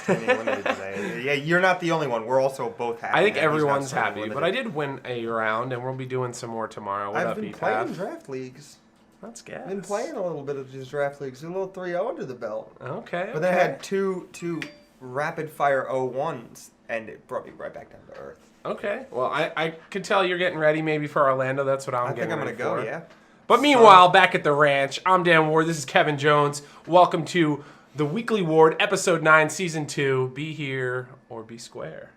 streaming limited today. Yeah, you're not the only one. We're also both happy. I think that he's not everyone's streaming happy, limited. but I did win a round, and we'll be doing some more tomorrow. What I've up, been EPAF? playing draft leagues. Let's get. I've been playing a little bit of these draft leagues. A little 3-0 under the belt. Okay. But then I had two rapid fire 0-1s, and it brought me right back down to earth. Okay. Well, I could tell you're getting ready maybe for Orlando. That's what I'm getting I think I'm ready going to go, for. yeah. But meanwhile, back at the ranch, I'm Dan Ward. This is Kevin Jones. Welcome to the Weekly Ward, Episode 9, Season 2. Be here or be square.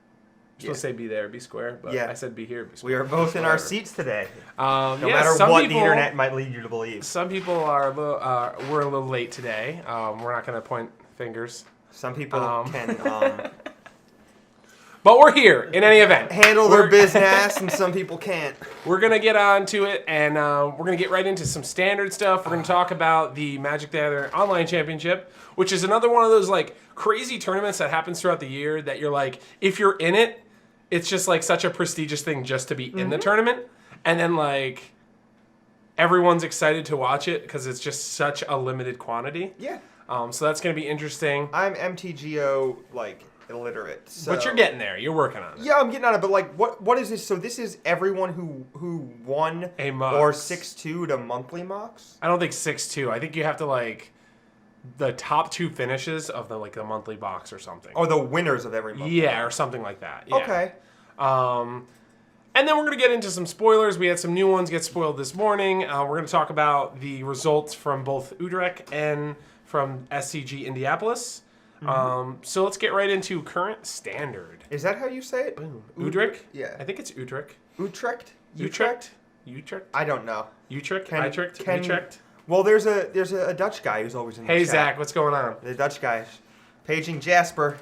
You're supposed to say be there, be square, but I said be here, be square. We are both in our seats today. No matter what the internet might lead you to believe. Some people are we're a little late today. We're not going to point fingers. Some people can but we're here in any event. Handle their business, and some people can't. We're going to get on to it, and we're going to get right into some standard stuff. We're going to talk about the Magic the Gathering Online Championship, which is another one of those like crazy tournaments that happens throughout the year that you're like, if you're in it, it's just like such a prestigious thing just to be in the tournament. And then like everyone's excited to watch it because it's just such a limited quantity. Yeah. So that's going to be interesting. I'm MTGO like illiterate. So. But you're getting there. You're working on it. Yeah, I'm getting on it. But like, what is this? So this is everyone who won a MUX. Or 6-2 to monthly MUX? I don't think 6-2. I think you have to like the top 2 finishes of the like the monthly box or something. Oh, the winners of every month. Yeah, or something like that. Yeah. Okay. And then we're going to get into some spoilers. We had some new ones get spoiled this morning. We're going to talk about the results from both Utrecht and from SCG Indianapolis. So let's get right into current standard. Is that how you say it? Boom. Utrecht? Yeah. I think it's Utrecht. Utrecht? Utrecht? I don't know. Utrecht? Utrecht? Utrecht? Well, there's a Dutch guy who's always in the Hey, chat. Zach, what's going on? The Dutch guy. Paging Jasper.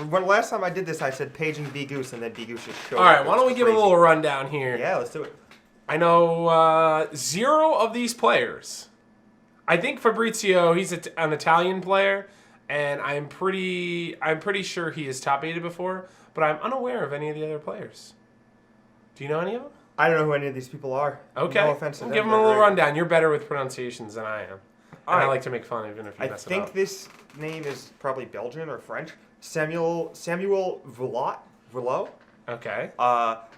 When last time I did this, I said paging B Goose, and then B Goose just showed All up. right, why don't we give a little rundown here? Yeah, let's do it. I know 0 of these players. I think Fabrizio, he's an Italian player, and I'm pretty sure he is top 8'd before, but I'm unaware of any of the other players. Do you know any of them? I don't know who any of these people are. Okay. No offense to We'll them. give them a little rundown. You're better with pronunciations than I am. All And right. I like to make fun even if you mess it up. I think this name is probably Belgian or French. Samuel Villot? Okay.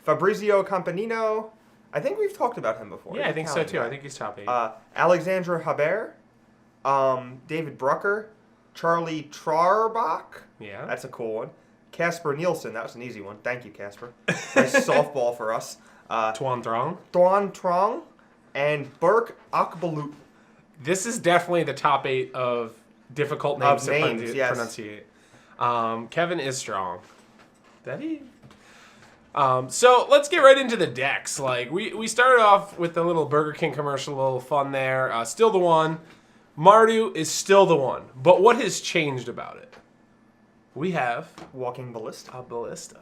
Fabrizio Campanino. I think we've talked about him before. Yeah, He's I think so Italian too. guy. I think he's top 8. Alexandra Haber. David Brucker. Charlie Trarbach. Yeah. That's a cool one. Casper Nielsen. That was an easy one. Thank you, Casper. Nice softball for us. Tuan Trong. Thuan Trong. And Burke Akbalut. This is definitely the top 8 of difficult names to pronunciate. Kevin is strong. That he. So let's get right into the decks. Like we started off with the little Burger King commercial, a little fun there. Still the one. Mardu is still the one. But what has changed about it? We have Walking Ballista. a Ballista.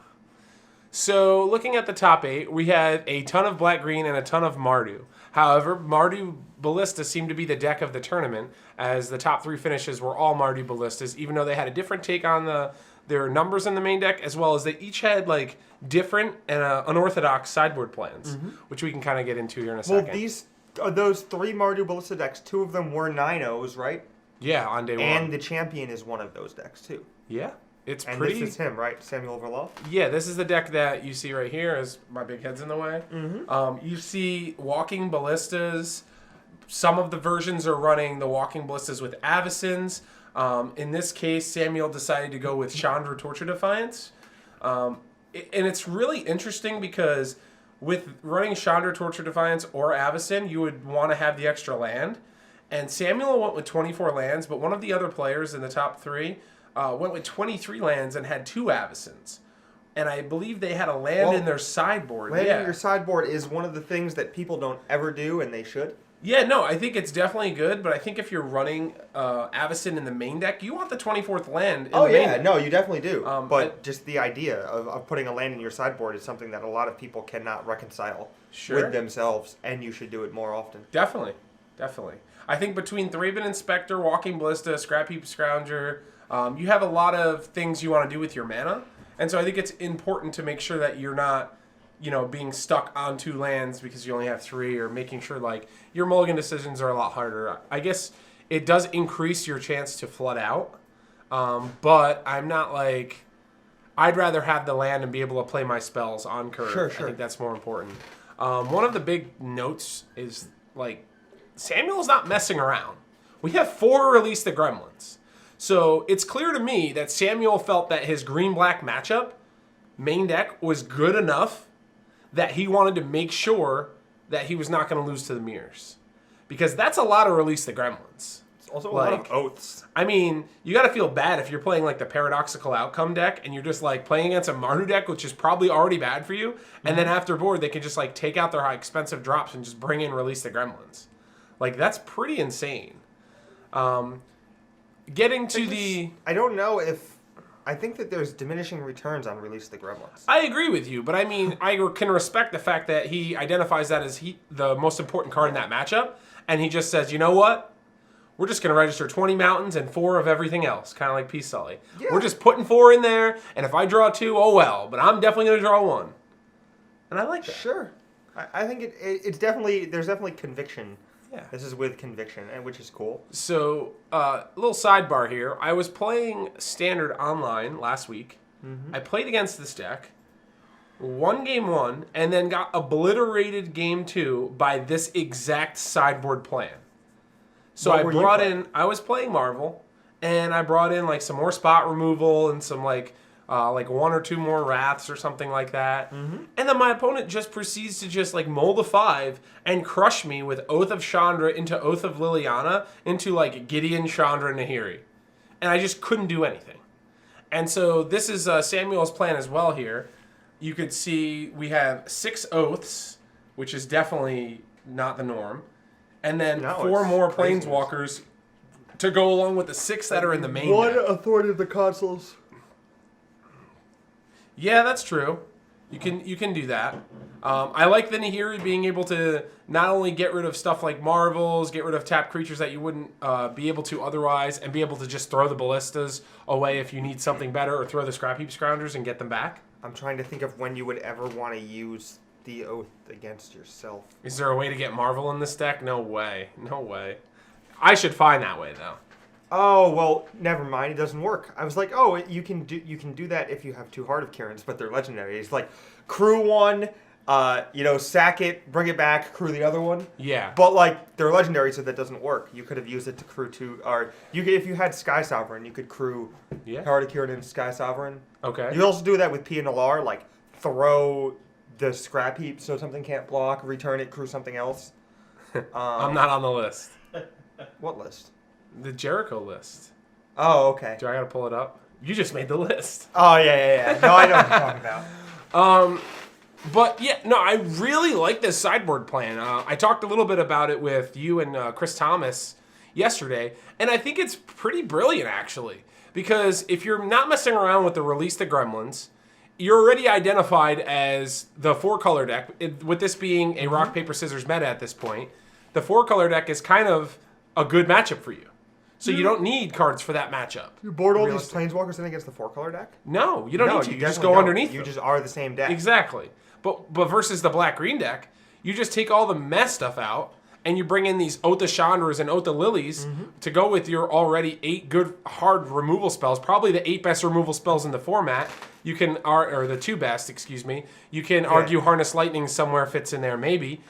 So looking at the top 8, we had a ton of black-green and a ton of Mardu. However, Mardu Ballista seemed to be the deck of the tournament, as the top 3 finishes were all Mardu Ballistas, even though they had a different take on their numbers in the main deck, as well as they each had like different and unorthodox sideboard plans, which we can kind of get into here in a second. Well, those 3 Mardu Ballista decks, 2 of them were 9-0s, right? Yeah, on day 1. And the champion is one of those decks, too. Yeah, it's And pretty... this is him, right? Samuel Verlof? Yeah, this is the deck that you see right here as my big head's in the way. You see Walking Ballistas. Some of the versions are running the Walking Ballistas with Avacins. In this case, Samuel decided to go with Chandra Torture Defiance. And it's really interesting because with running Chandra Torture Defiance or Avacyn, you would want to have the extra land. And Samuel went with 24 lands, but one of the other players in the top 3 went with 23 lands and had 2 Avacins. And I believe they had a land in their sideboard. Land in your sideboard is one of the things that people don't ever do, and they should. Yeah, no, I think it's definitely good, but I think if you're running Avacyn in the main deck, you want the 24th land in the main deck. No, you definitely do. But just the idea of putting a land in your sideboard is something that a lot of people cannot reconcile with themselves, and you should do it more often. Definitely. I think between Thraben Inspector, Walking Ballista, Scrap Heap Scrounger, you have a lot of things you want to do with your mana, and so I think it's important to make sure that you're not being stuck on 2 lands because you only have 3, or making sure like your mulligan decisions are a lot harder. I guess it does increase your chance to flood out, But I'm not like... I'd rather have the land and be able to play my spells on curve. Sure. I think that's more important. One of the big notes is, like, Samuel's not messing around. We have 4 Release the Gremlins. So it's clear to me that Samuel felt that his green-black matchup, main deck, was good enough that he wanted to make sure that he was not going to lose to the mirrors. Because that's a lot of Release the Gremlins. Also a lot of oaths. I mean, you got to feel bad if you're playing like the Paradoxical Outcome deck and you're just like playing against a Mardu deck, which is probably already bad for you. And then after board, they can just like take out their high expensive drops and just bring in Release the Gremlins. Like, that's pretty insane. Getting to I don't know if... I think that there's diminishing returns on Release the Gremlins. I agree with you, but I mean, I can respect the fact that he identifies that as the most important card in that matchup. And he just says, you know what? We're just going to register 20 mountains and 4 of everything else, kind of like Peace Sully. Yeah. We're just putting 4 in there, and if I draw 2, oh well, but I'm definitely going to draw 1. And I like that. Sure. I think it's definitely, there's definitely conviction. Yeah. This is with conviction, and which is cool. So, a little sidebar here. I was playing Standard online last week. I played against this deck, won game 1, and then got obliterated game 2 by this exact sideboard plan. So I was playing Marvel, and I brought in like some more spot removal and some like 1 or 2 more Wraths or something like that. And then my opponent just proceeds to just like mold a 5 and crush me with Oath of Chandra into Oath of Liliana into like Gideon, Chandra, Nahiri. And I just couldn't do anything. And so this is Samuel's plan as well here. You could see we have 6 Oaths, which is definitely not the norm. And then 4 more Planeswalkers to go along with the 6 that are in the main deck. 1 Authority of the Consuls. Yeah, that's true. You can do that. I like the Nahiri being able to not only get rid of stuff like Marvels, get rid of tapped creatures that you wouldn't be able to otherwise, and be able to just throw the Ballistas away if you need something better, or throw the Scrap Heap Scroungers and get them back. I'm trying to think of when you would ever want to use the Oath against yourself. Is there a way to get Marvel in this deck? No way. No way. I should find that way, though. Oh, well, never mind. It doesn't work. I was like, oh, you can do that if you have 2 Heart of Kirans, but they're legendary. It's like, crew 1, sack it, bring it back, crew the other one. Yeah. But, like, they're legendary, so that doesn't work. You could have used it to crew 2, or if you had Sky Sovereign, you could crew Heart of Kiran and Sky Sovereign. Okay. You also do that with PNLR, like, throw the Scrap Heap so something can't block, return it, crew something else. I'm not on the list. What list? The Jericho list. Oh, okay. Do I gotta pull it up? You just made the list. Oh, yeah. No, I know what you're talking about. But yeah, no, I really like this sideboard plan. I talked a little bit about it with you and Chris Thomas yesterday, and I think it's pretty brilliant, actually. Because if you're not messing around with the Release the Gremlins, you're already identified as the 4-color deck. With this being a rock, paper, scissors meta at this point, the 4-color deck is kind of a good matchup for you. So you don't need cards for that matchup. You board all these Planeswalkers in against the 4-color deck? No, you don't need to. You just go underneath them. You just are the same deck. Exactly. But versus the black-green deck, you just take all the mess stuff out, and you bring in these Oath of Chandras and Oath of Lilies to go with your already 8 good hard removal spells, probably the 8 best removal spells in the format. You can, or the 2 best, excuse me. You can argue Harness Lightning somewhere fits in there, maybe.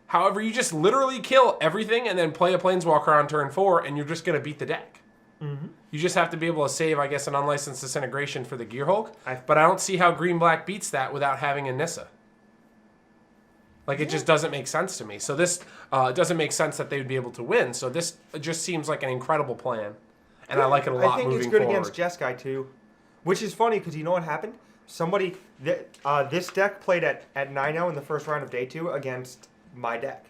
However, you just literally kill everything and then play a Planeswalker on turn 4, and you're just going to beat the deck. You just have to be able to save, I guess, an Unlicensed Disintegration for the Gear Hulk. But I don't see how Green-Black beats that without having a Nissa. Like, it just doesn't make sense to me. So this doesn't make sense that they would be able to win. So this just seems like an incredible plan. And I like it a lot moving forward. I think it's good against Jeskai, too. Which is funny, because you know what happened? Somebody... this deck played at 9-0 in the first round of Day 2 against my deck.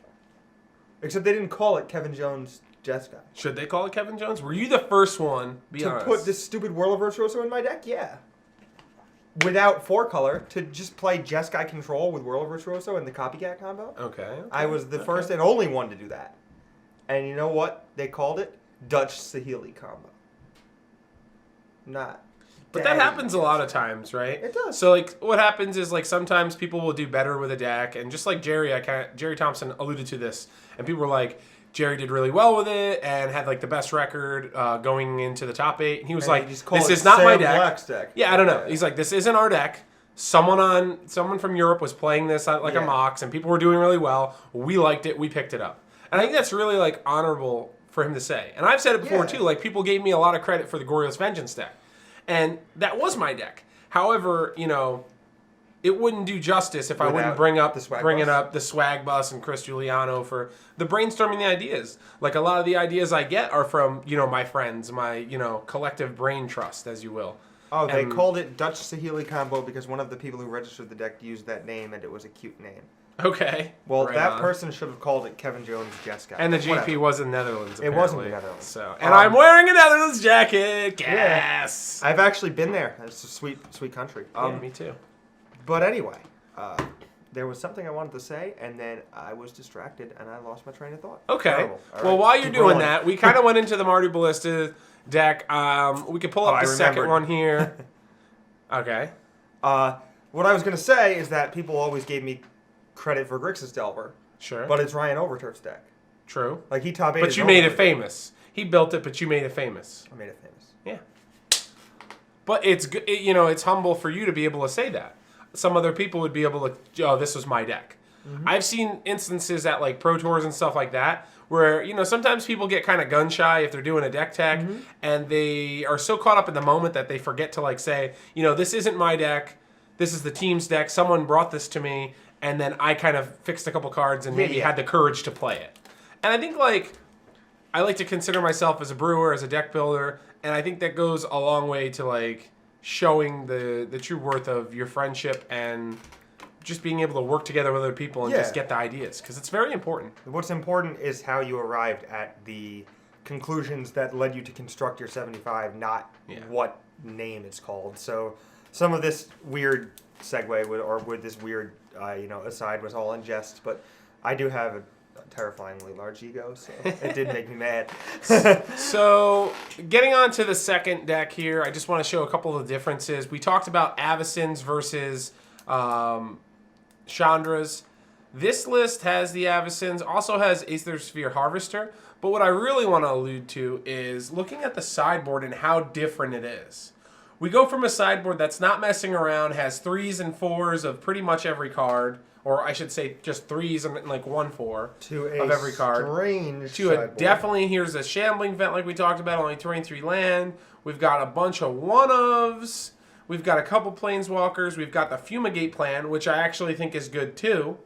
Except they didn't call it Kevin Jones Jeskai. Should they call it Kevin Jones? Were you the first one, be honest, to put this stupid Whirl of Virtuoso in my deck? Yeah. Without 4-color, to just play Jeskai Control with Whirl of Virtuoso and the Copycat combo? Okay. I was the first and only one to do that. And you know what they called it? Dutch Saheeli combo. Not But that happens a lot of times, right? It does. So like, what happens is like sometimes people will do better with a deck, and just like Jerry Thompson alluded to this, and people were like, Jerry did really well with it and had like the best record going into the top 8. And he was like, "This is not my deck." Yeah, I don't know. He's like, "This isn't our deck. Someone from Europe was playing this like a Mox, and people were doing really well. We liked it. We picked it up." And I think that's really like honorable for him to say. And I've said it before too. Like people gave me a lot of credit for the Goryo's Vengeance deck. And that was my deck. However, it wouldn't do justice if I wouldn't bring up the swag bus and Chris Giuliano for the brainstorming the ideas. Like a lot of the ideas I get are from, my friends, my, collective brain trust, as you will. Oh, they called it Dutch Sahili combo because one of the people who registered the deck used that name and it was a cute name. Okay. Well, that person should have called it Kevin Jones Jessica. And the GP was in Netherlands, apparently. It was in the Netherlands. So, and I'm wearing a Netherlands jacket. Yes. Yeah. I've actually been there. It's a sweet, sweet country. Me too. But anyway, there was something I wanted to say, and then I was distracted, and I lost my train of thought. Okay. Well, while you're doing that, we kind of went into the Mardu Ballista deck. We could pull up the second one here. Okay. What I was going to say is that people always gave me credit for Grixis Delver. Sure. But it's Ryan Overturf's deck. True. Like, he top 8. But you made it famous. He built it, but you made it famous. I made it famous. Yeah. But it's good. It's humble for you to be able to say that. Some other people would be able to, oh, this was my deck. Mm-hmm. I've seen instances at like Pro Tours and stuff like that where, sometimes people get kind of gun shy if they're doing a deck tag and they are so caught up in the moment that they forget to like say, this isn't my deck. This is the team's deck. Someone brought this to me and then I kind of fixed a couple cards and maybe had the courage to play it. And I think I like to consider myself as a brewer, as a deck builder, and I think that goes a long way to like showing the true worth of your friendship and just being able to work together with other people and just get the ideas, because it's very important. What's important is how you arrived at the conclusions that led you to construct your 75, not what name it's called. So some of this weird segue with this weird aside was all in jest, but I do have a terrifyingly large ego, so it did make me mad. So, getting on to the second deck here, I just want to show a couple of the differences. We talked about Avacyn's versus Chandra's. This list has the Avacyn's, also has Aether Sphere Harvester, but what I really want to allude to is looking at the sideboard and how different it is. We go from a sideboard that's not messing around, has 3s and 4s of pretty much every card, or I should say just 3s and like 1/4 of every card. Definitely, here's a Shambling Vent like we talked about, only 3 land. We've got a bunch of 1-ofs. We've got a couple Planeswalkers. We've got the Fumigate plan, which I actually think is good too.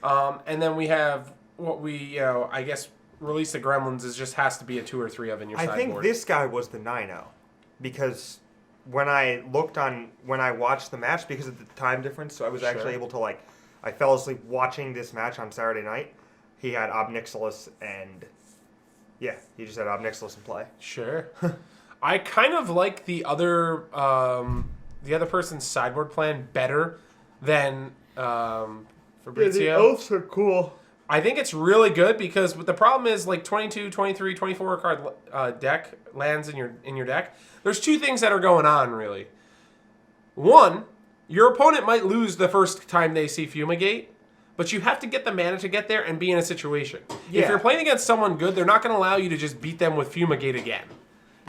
And then we have what we, I guess Release the Gremlins has to be a 2 or 3 of in your sideboard. I think this guy was the 9-0 because when I watched the match, because of the time difference, so I was actually able to I fell asleep watching this match on Saturday night. He had Ob Nixilis and he just had Ob Nixilis in play. Sure. I kind of like the other person's sideboard plan better than Fabrizio. Yeah, the oaths are cool. I think it's really good because the problem is 22, 23, 24 card deck lands in your deck. There's 2 things that are going on really. One, your opponent might lose the first time they see Fumigate, but you have to get the mana to get there and be in a situation. Yeah. If you're playing against someone good, they're not going to allow you to just beat them with Fumigate again.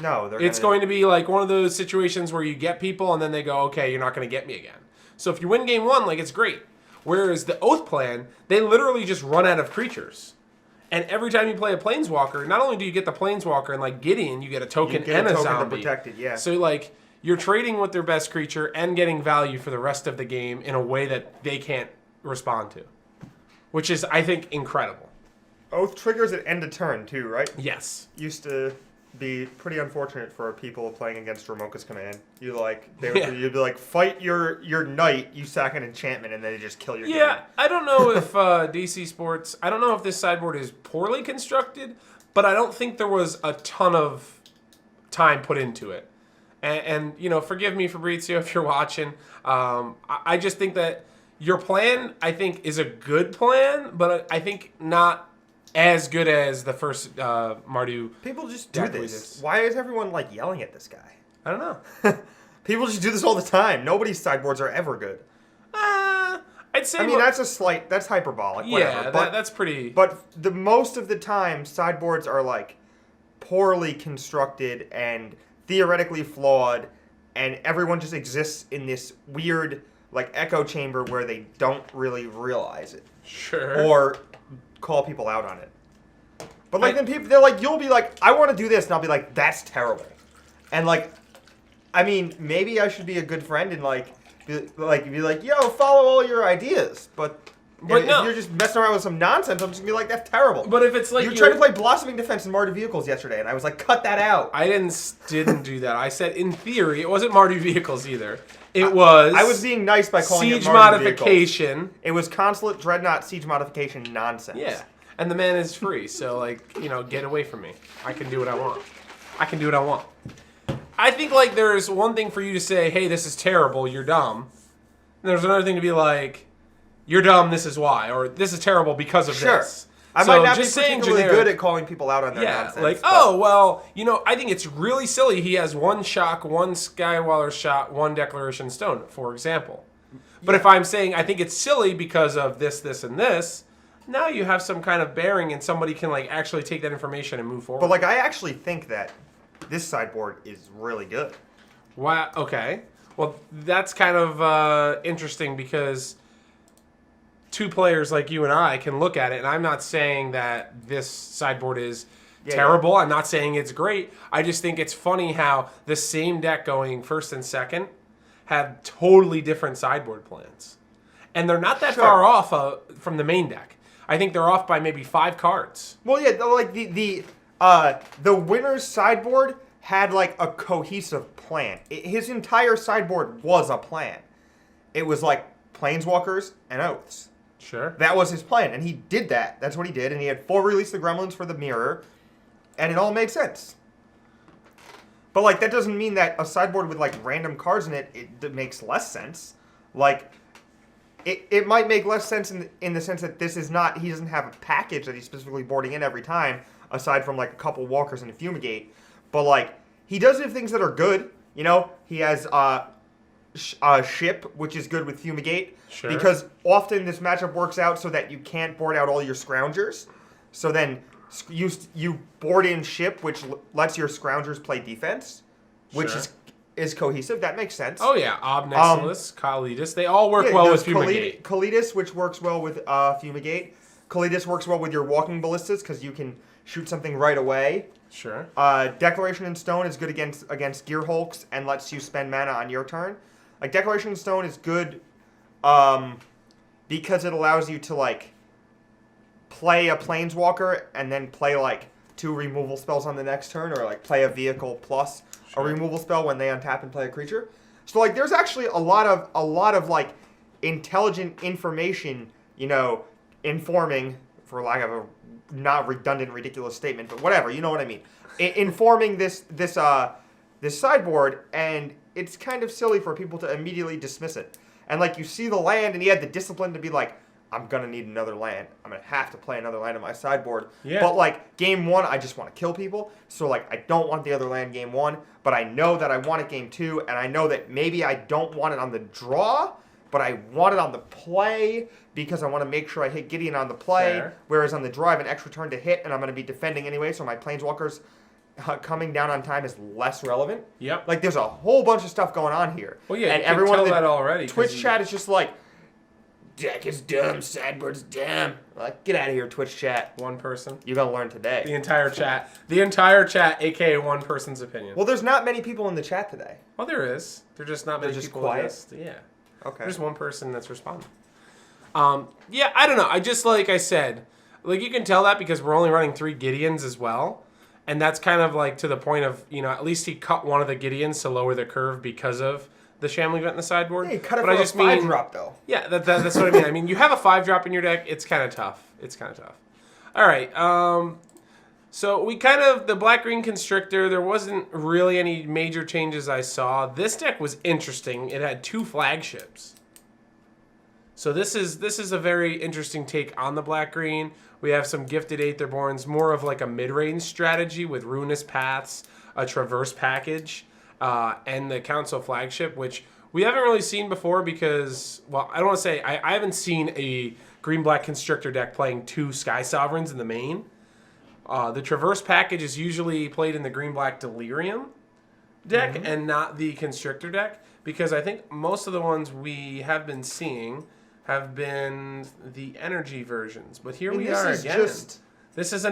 No, it's going to be like one of those situations where you get people and then they go, okay, you're not going to get me again. So if you win game 1, it's great. Whereas the Oath plan, they literally just run out of creatures. And every time you play a Planeswalker, not only do you get the Planeswalker and Gideon, you get a token and a zombie. Protected, yeah. So you're trading with their best creature and getting value for the rest of the game in a way that they can't respond to. Which is, I think, incredible. Oath triggers at end of turn, too, right? Yes. Used to be pretty unfortunate for people playing against Ramoka's Command. You'd be like, fight your knight, you sack an enchantment, and then they just kill your game. Yeah, I don't know if DC Sports, I don't know if this sideboard is poorly constructed, but I don't think there was a ton of time put into it. And forgive me, Fabrizio, if you're watching. I just think that your plan, I think, is a good plan, but I think not as good as the first Mardu. People just do this. Why is everyone yelling at this guy? I don't know. People just do this all the time. Nobody's sideboards are ever good. I'd say. I mean, that's hyperbolic. Whatever. Yeah, but, that's pretty. But the most of the time, sideboards are like poorly constructed and theoretically flawed, and everyone just exists in this weird like echo chamber where they don't really realize it. Sure. Or call people out on it. But like then they're like, you'll be like, I want to do this, and I'll be like, that's terrible. And like, I mean, maybe I should be a good friend and like be like, yo, follow all your ideas. But if you're just messing around with some nonsense, I'm just gonna be like, that's terrible. But if it's like you tried to play Blossoming Defense in Mardu Vehicles yesterday, and I was like, cut that out. I didn't do that. I said in theory, it wasn't Mardu Vehicles either. It was. I was being nice by calling it Siege Mardu Modification. Vehicles. It was Consulate Dreadnought Siege Modification nonsense. Yeah. And the man is free, so like, get away from me. I can do what I want. I can do what I want. I think like there's one thing for you to say, hey, this is terrible, you're dumb. And there's another thing to be like, you're dumb, this is why, or this is terrible because of this. I might not be particularly good at calling people out on their nonsense. Like, oh, well, I think it's really silly he has one shock, one Skywaller shot, one Declaration Stone, for example. But if I'm saying I think it's silly because of this, this, and this, now you have some kind of bearing and somebody can like actually take that information and move forward. But like I actually think that this sideboard is really good. Wow. Okay. Well, that's kind of interesting because two players like you and I can look at it, and I'm not saying that this sideboard is terrible. I'm not saying it's great. I just think it's funny how the same deck going first and second have totally different sideboard plans, and they're not that far off from the main deck. I think they're off by maybe 5 cards. Well, yeah, like the winner's sideboard had like a cohesive plan. His entire sideboard was a plan. It was like Planeswalkers and Oaths. Sure. That was his plan, and he did that. That's what he did, and he had 4 Release the Gremlins for the mirror, and it all made sense. But like that doesn't mean that a sideboard with like random cards in it makes less sense. Like it might make less sense in the sense that this is not, he doesn't have a package that he's specifically boarding in every time, aside from like a couple walkers and a fumigate. But like he does have things that are good. He has ship, which is good with fumigate. Sure. Because often this matchup works out so that you can't board out all your scroungers. So then you board in ship, which lets your scroungers play defense, which is cohesive. That makes sense. Oh yeah, Obnexilus, Kalidas, they all work well with Fumigate. Kalidas, which works well with Fumigate. Kalidas works well with your Walking Ballistas because you can shoot something right away. Sure. Declaration in Stone is good against Gear Hulks and lets you spend mana on your turn. Like Declaration in Stone is good because it allows you to like play a Planeswalker and then play like 2 removal spells on the next turn, or like play a vehicle plus a removal spell when they untap and play a creature. So like there's actually a lot of like intelligent information, informing, for lack of a not redundant ridiculous statement, but whatever, you know what I mean. Informing this sideboard, and it's kind of silly for people to immediately dismiss it. And like you see the land, and he had the discipline to be like, I'm going to need another land. I'm going to have to play another land on my sideboard. Yeah. But, like, game 1, I just want to kill people. So, like, I don't want the other land game 1. But I know that I want it game 2. And I know that maybe I don't want it on the draw. But I want it on the play because I want to make sure I hit Gideon on the play. Fair. Whereas on the draw, I have an extra turn to hit. And I'm going to be defending anyway. So my Planeswalkers coming down on time is less relevant. Yep. Like, there's a whole bunch of stuff going on here. Well, yeah, and you everyone can tell that already. Twitch chat is just like, deck is dumb, sideboard's dumb. Like, get out of here, Twitch chat. One person. You're going to learn today. The entire chat. The entire chat, a.k.a. one person's opinion. Well, there's not many people in the chat today. Well, there is. There's just not many people. They're just quiet? Yeah. Okay. There's one person that's responding. Yeah, I don't know. I just, like I said, like you can tell that because we're only running 3 Gideons as well. And that's kind of like to the point of, at least he cut one of the Gideons to lower the curve because of the Shambling Event in the sideboard. Yeah, you cut it for a 5-drop, though. Yeah, that's what I mean. I mean, you have a 5-drop in your deck. It's kind of tough. All right. So we the Black-Green Constrictor, there wasn't really any major changes I saw. This deck was interesting. It had 2 flagships. So this is a very interesting take on the Black-Green. We have some Gifted Aetherborns, more of like a mid-range strategy with Ruinous Paths, a Traverse package. and the Council flagship, which we haven't really seen before because, well, I don't want to say, I haven't seen a green-black Constrictor deck playing 2 Sky Sovereigns in the main. The Traverse package is usually played in the green-black Delirium deck and not the Constrictor deck, because I think most of the ones we have been seeing have been the energy versions. But here we are again. This is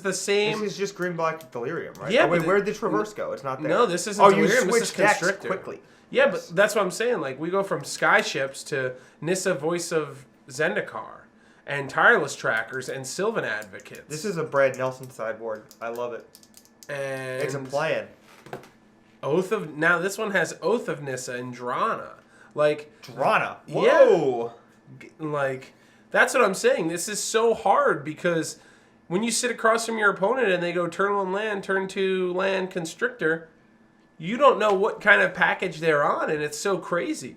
the same. This is just green black Delirium, right? Yeah. Oh, wait, where'd the Traverse go? It's not there. No, this isn't Delirium. Delirium. You This is switch decks Constrictor. quickly. Yeah, Yes. but that's what I'm saying. Like, we go from Skyships to Nissa Voice of Zendikar and Tireless Trackers and Sylvan Advocates. This is a Brad Nelson sideboard. I love it. and It's a plan. Now this one has Oath of Nissa and Drana. Like, Drana. Yeah. Whoa. like that's what I'm saying. This is so hard because when you sit across from your opponent and they go turn 1 land, turn 2 land, Constrictor, you don't know what kind of package they're on, and it's so crazy.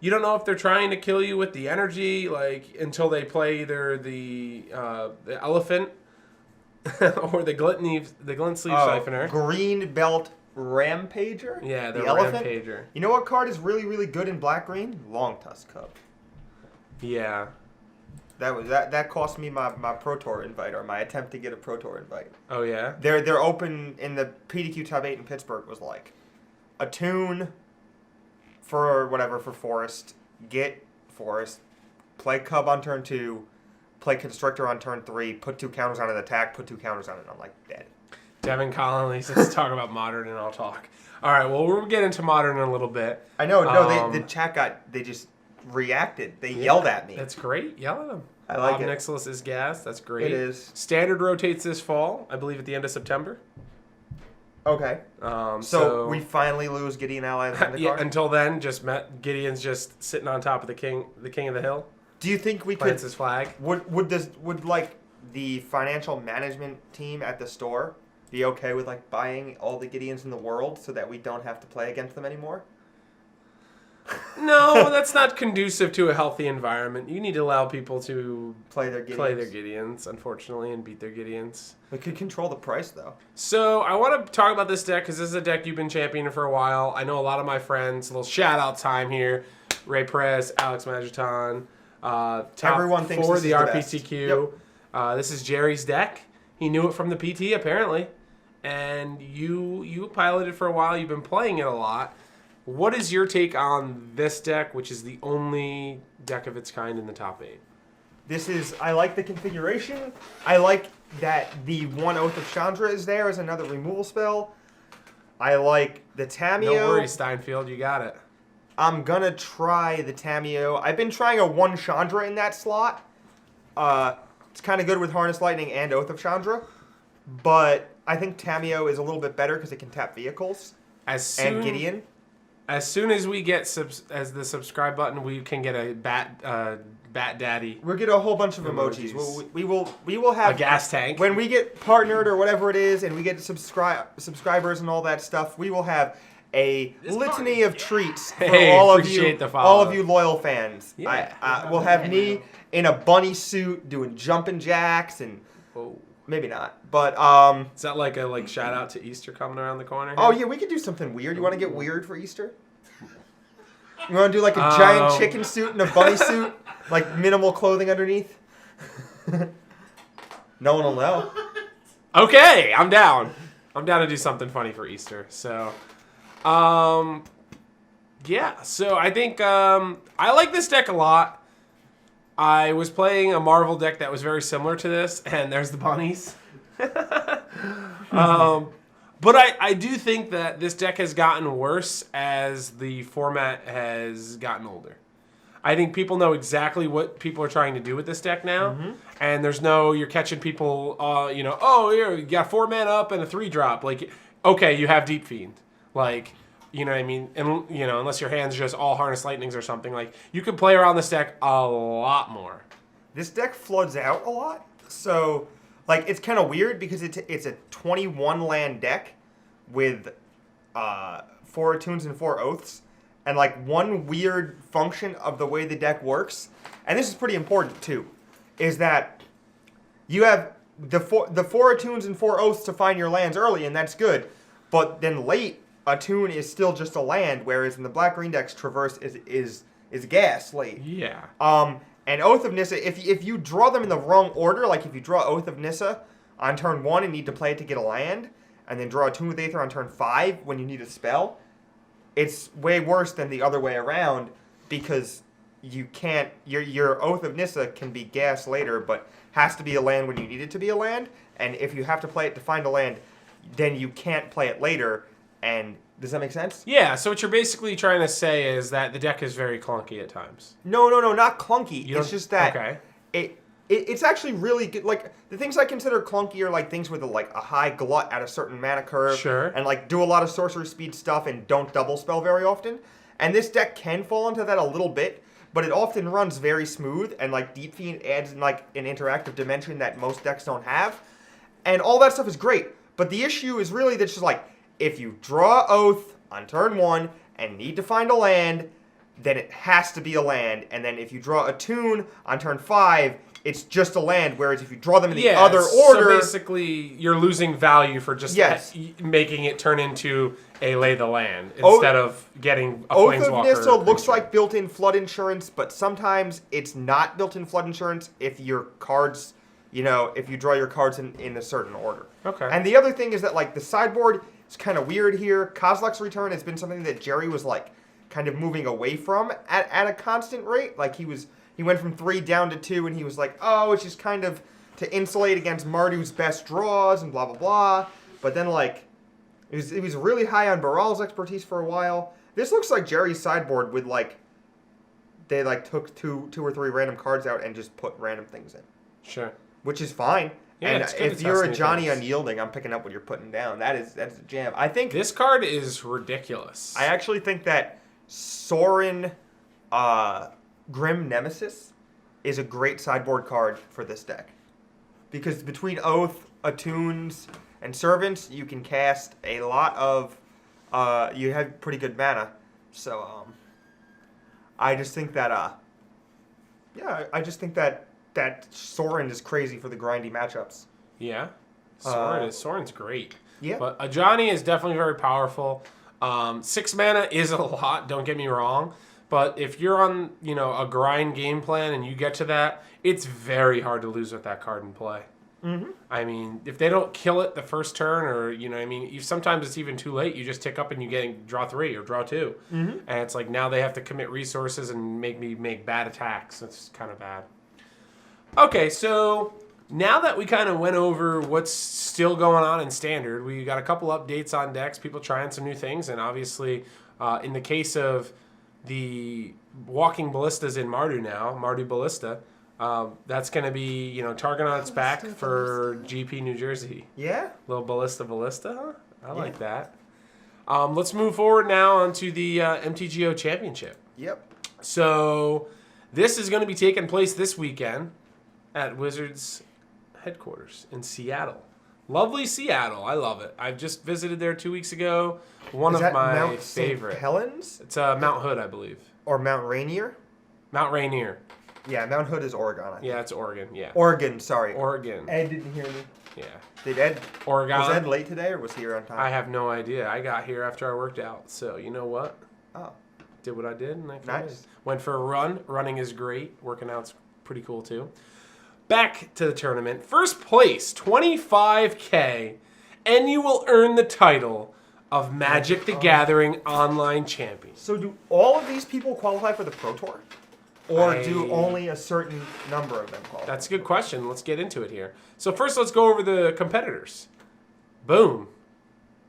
You don't know if they're trying to kill you with the energy, like, until they play either the elephant or the glint sleeve siphoner. Green belt Rampager? Yeah, the elephant. Rampager. You know what card is really, really good in black green? Long Tusk Cub. Yeah. That cost me my Pro Tour invite, or my attempt to get a Pro Tour invite. Oh yeah. They're open in the PDQ top 8 in Pittsburgh was like a tune for Forest, get Forest, play Cub on turn 2, play Constrictor on turn 3, put 2 counters on an attack, put 2 counters on it, and I'm like dead. Devin Connolly says talk about Modern and I'll talk. All right, well we'll get into Modern in a little bit. I know, no, the chat they just reacted. They yelled at me. That's great. Yell at them. I like Bob it. Nicholas is gas. That's great. It is. Standard rotates this fall, I believe, at the end of September. Okay. So we finally lose Gideon Ally in the yeah. card? Until then, Gideon's just sitting on top of the king of the hill. Do you think we Plants could his flag. would like the financial management team at the store be okay with like buying all the Gideons in the world so that we don't have to play against them anymore? No, that's not conducive to a healthy environment. You need to allow people to Play their Gideons. Gideons, unfortunately, and beat their Gideons. We could control the price though. So I want to talk about this deck because this is a deck you've been championing for a while. I know a lot of my friends. A little shout out time here: Ray Perez, Alex Magiton, top Everyone thinks 4 this the is the RPTQ. This is Jerry's deck. He knew it from the PT apparently, and you piloted for a while. You've been playing it a lot. What is your take on this deck, which is the only deck of its kind in the top 8? I like the configuration. I like that the 1 Oath of Chandra is there as another removal spell. I like the Tameo. No worries, Steinfeld, you got it. I'm gonna try the Tameo. I've been trying a 1 Chandra in that slot. It's kind of good with Harness Lightning and Oath of Chandra, but I think Tameo is a little bit better because it can tap vehicles and Gideon. As soon as we get as the subscribe button, we can get a bat daddy. We'll get a whole bunch of emojis. We will have A gas tank. When we get partnered or whatever it is, and we get subscribers and all that stuff. We will have a litany of treats for all of you loyal fans. Yeah. We'll have me in a bunny suit doing jumping jacks and maybe not, but Is that like a shout out to Easter coming around the corner? Oh yeah, we could do something weird. You want to get weird for Easter? You want to do like a giant chicken suit and a bunny suit, like minimal clothing underneath? No one will know. Okay, I'm down. I'm down to do something funny for Easter. So, yeah. So I think I like this deck a lot. I was playing a Marvel deck that was very similar to this, and there's the bunnies. But I do think that this deck has gotten worse as the format has gotten older. I think people know exactly what people are trying to do with this deck now, and there's no you're catching people. Here you got 4 mana up and a 3-drop. Like, okay, you have Deep Fiend. Like, you know what I mean? And unless your hand's just all Harness Lightnings or something, like you can play around this deck a lot more. This deck floods out a lot, so like it's kind of weird because it's a 21 land deck with 4 attunes and 4 oaths, and like one weird function of the way the deck works, and this is pretty important too, is that you have the 4 attunes and 4 oaths to find your lands early, and that's good, but then late Attune is still just a land, whereas in the black-green decks, Traverse is ghastly. Yeah. And Oath of Nissa, if you draw them in the wrong order, like if you draw Oath of Nissa on turn 1 and need to play it to get a land, and then draw Attune with Aether on turn 5 when you need a spell, it's way worse than the other way around, because you can't, your Oath of Nissa can be gas later, but has to be a land when you need it to be a land, and if you have to play it to find a land, then you can't play it later, and does that make sense? Yeah, so what you're basically trying to say is that the deck is very clunky at times. No, not clunky. It's just that okay. It's actually really good. Like, the things I consider clunky are like things with a high glut at a certain mana curve. Sure. And like do a lot of sorcery speed stuff and don't double spell very often. And this deck can fall into that a little bit, but it often runs very smooth, and like Deep Fiend adds like an interactive dimension that most decks don't have. And all that stuff is great. But the issue is really that just like, if you draw Oath on turn 1 and need to find a land, then it has to be a land. And then if you draw Attune on turn 5, it's just a land, whereas if you draw them in the other order... So basically, you're losing value for just making it turn into a lay the land instead of getting a Planeswalker. Oath of Nissa looks like built-in flood insurance, but sometimes it's not built-in flood insurance if your cards, if you draw your cards in a certain order. Okay. And the other thing is that, like, the sideboard is kind of weird here. Kozilek's Return has been something that Jerry was, like, kind of moving away from at a constant rate. Like, he went from 3 down to 2, and he was like, oh, it's just kind of to insulate against Mardu's best draws and blah, blah, blah. But then, like, he was really high on Baral's expertise for a while. This looks like Jerry's sideboard with, like, they, like, took two or three random cards out and just put random things in. Sure. Which is fine. Yeah, and it's good if to you're test a Johnny things. Unyielding, I'm picking up what you're putting down. That's a jam. I think this card is ridiculous. I actually think that Sorin Grim Nemesis is a great sideboard card for this deck. Because between Oath, Attunes, and Servants, you can cast a lot of... you have pretty good mana. So, I just think that... I just think that Sorin is crazy for the grindy matchups. Yeah. Sorin's great. Yeah. But Ajani is definitely very powerful. 6 mana is a lot, don't get me wrong. But if you're on, a grind game plan and you get to that, it's very hard to lose with that card in play. Mm-hmm. I mean, if they don't kill it the first turn, or, sometimes it's even too late. You just tick up and you draw 3 or draw 2. Mm-hmm. And it's like now they have to commit resources and make me make bad attacks. It's kind of bad. Okay, so now that we kind of went over what's still going on in Standard, we got a couple updates on decks, people trying some new things, and obviously in the case of the Walking Ballistas in Mardu now, Mardu Ballista, that's going to be, Target on its back for GP New Jersey. Yeah? Little Ballista, huh? I like that. Let's move forward now onto the MTGO Championship. Yep. So this is going to be taking place this weekend at Wizards headquarters in Seattle. Lovely Seattle. I love it. I've just visited there 2 weeks ago. One Is of that my Mount favorite. St. Helens? It's Mount Hood, I believe. Or Mount Rainier? Mount Rainier. Yeah, Mount Hood is Oregon, I think. Yeah, it's Oregon. Yeah. Oregon, sorry. Oregon. Ed didn't hear me. Yeah. Did Ed... Oregon. Was Ed late today, or was he here on time? I have no idea. I got here after I worked out. So, you know what? Oh. Did what I did, and I Nice. went for a run. Running is great. Working out's pretty cool, too. Back to the tournament. First place, $25K, and you will earn the title of Magic the Gathering Online Champion. So do all of these people qualify for the Pro Tour? Or do only a certain number of them qualify? That's a good question. Let's get into it here. So first, let's go over the competitors. Boom.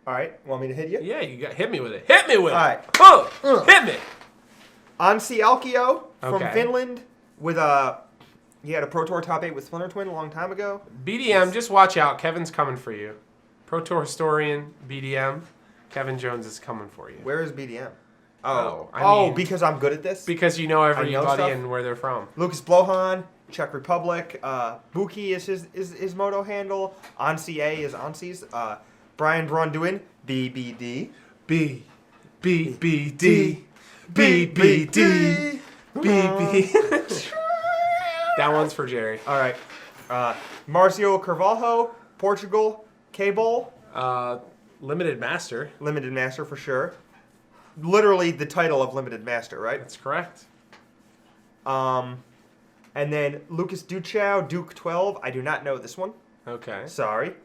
All right. Want me to hit you? Yeah, hit me with it. Hit me with All it. right. Hit me. Ansi Alkio from Okay. Finland with he had a Pro Tour top 8 with Splinter Twin a long time ago. BDM, just watch out. Kevin's coming for you. Pro Tour historian, BDM. Kevin Jones is coming for you. Where is BDM? I mean, because I'm good at this? Because you know everybody stuff? and where they're from. Lucas Blohan, Czech Republic. Buki is his moto handle. Ansi A is Ansi's. Brian Bronduin, BBD. BBD. BBD. BB. That one's for Jerry. All right. Marcio Carvalho, Portugal. K-Bowl. Limited Master. Limited Master for sure. Literally the title of Limited Master, right? That's correct. And then Lucas Duchow, Duke 12. I do not know this one. Okay. Sorry.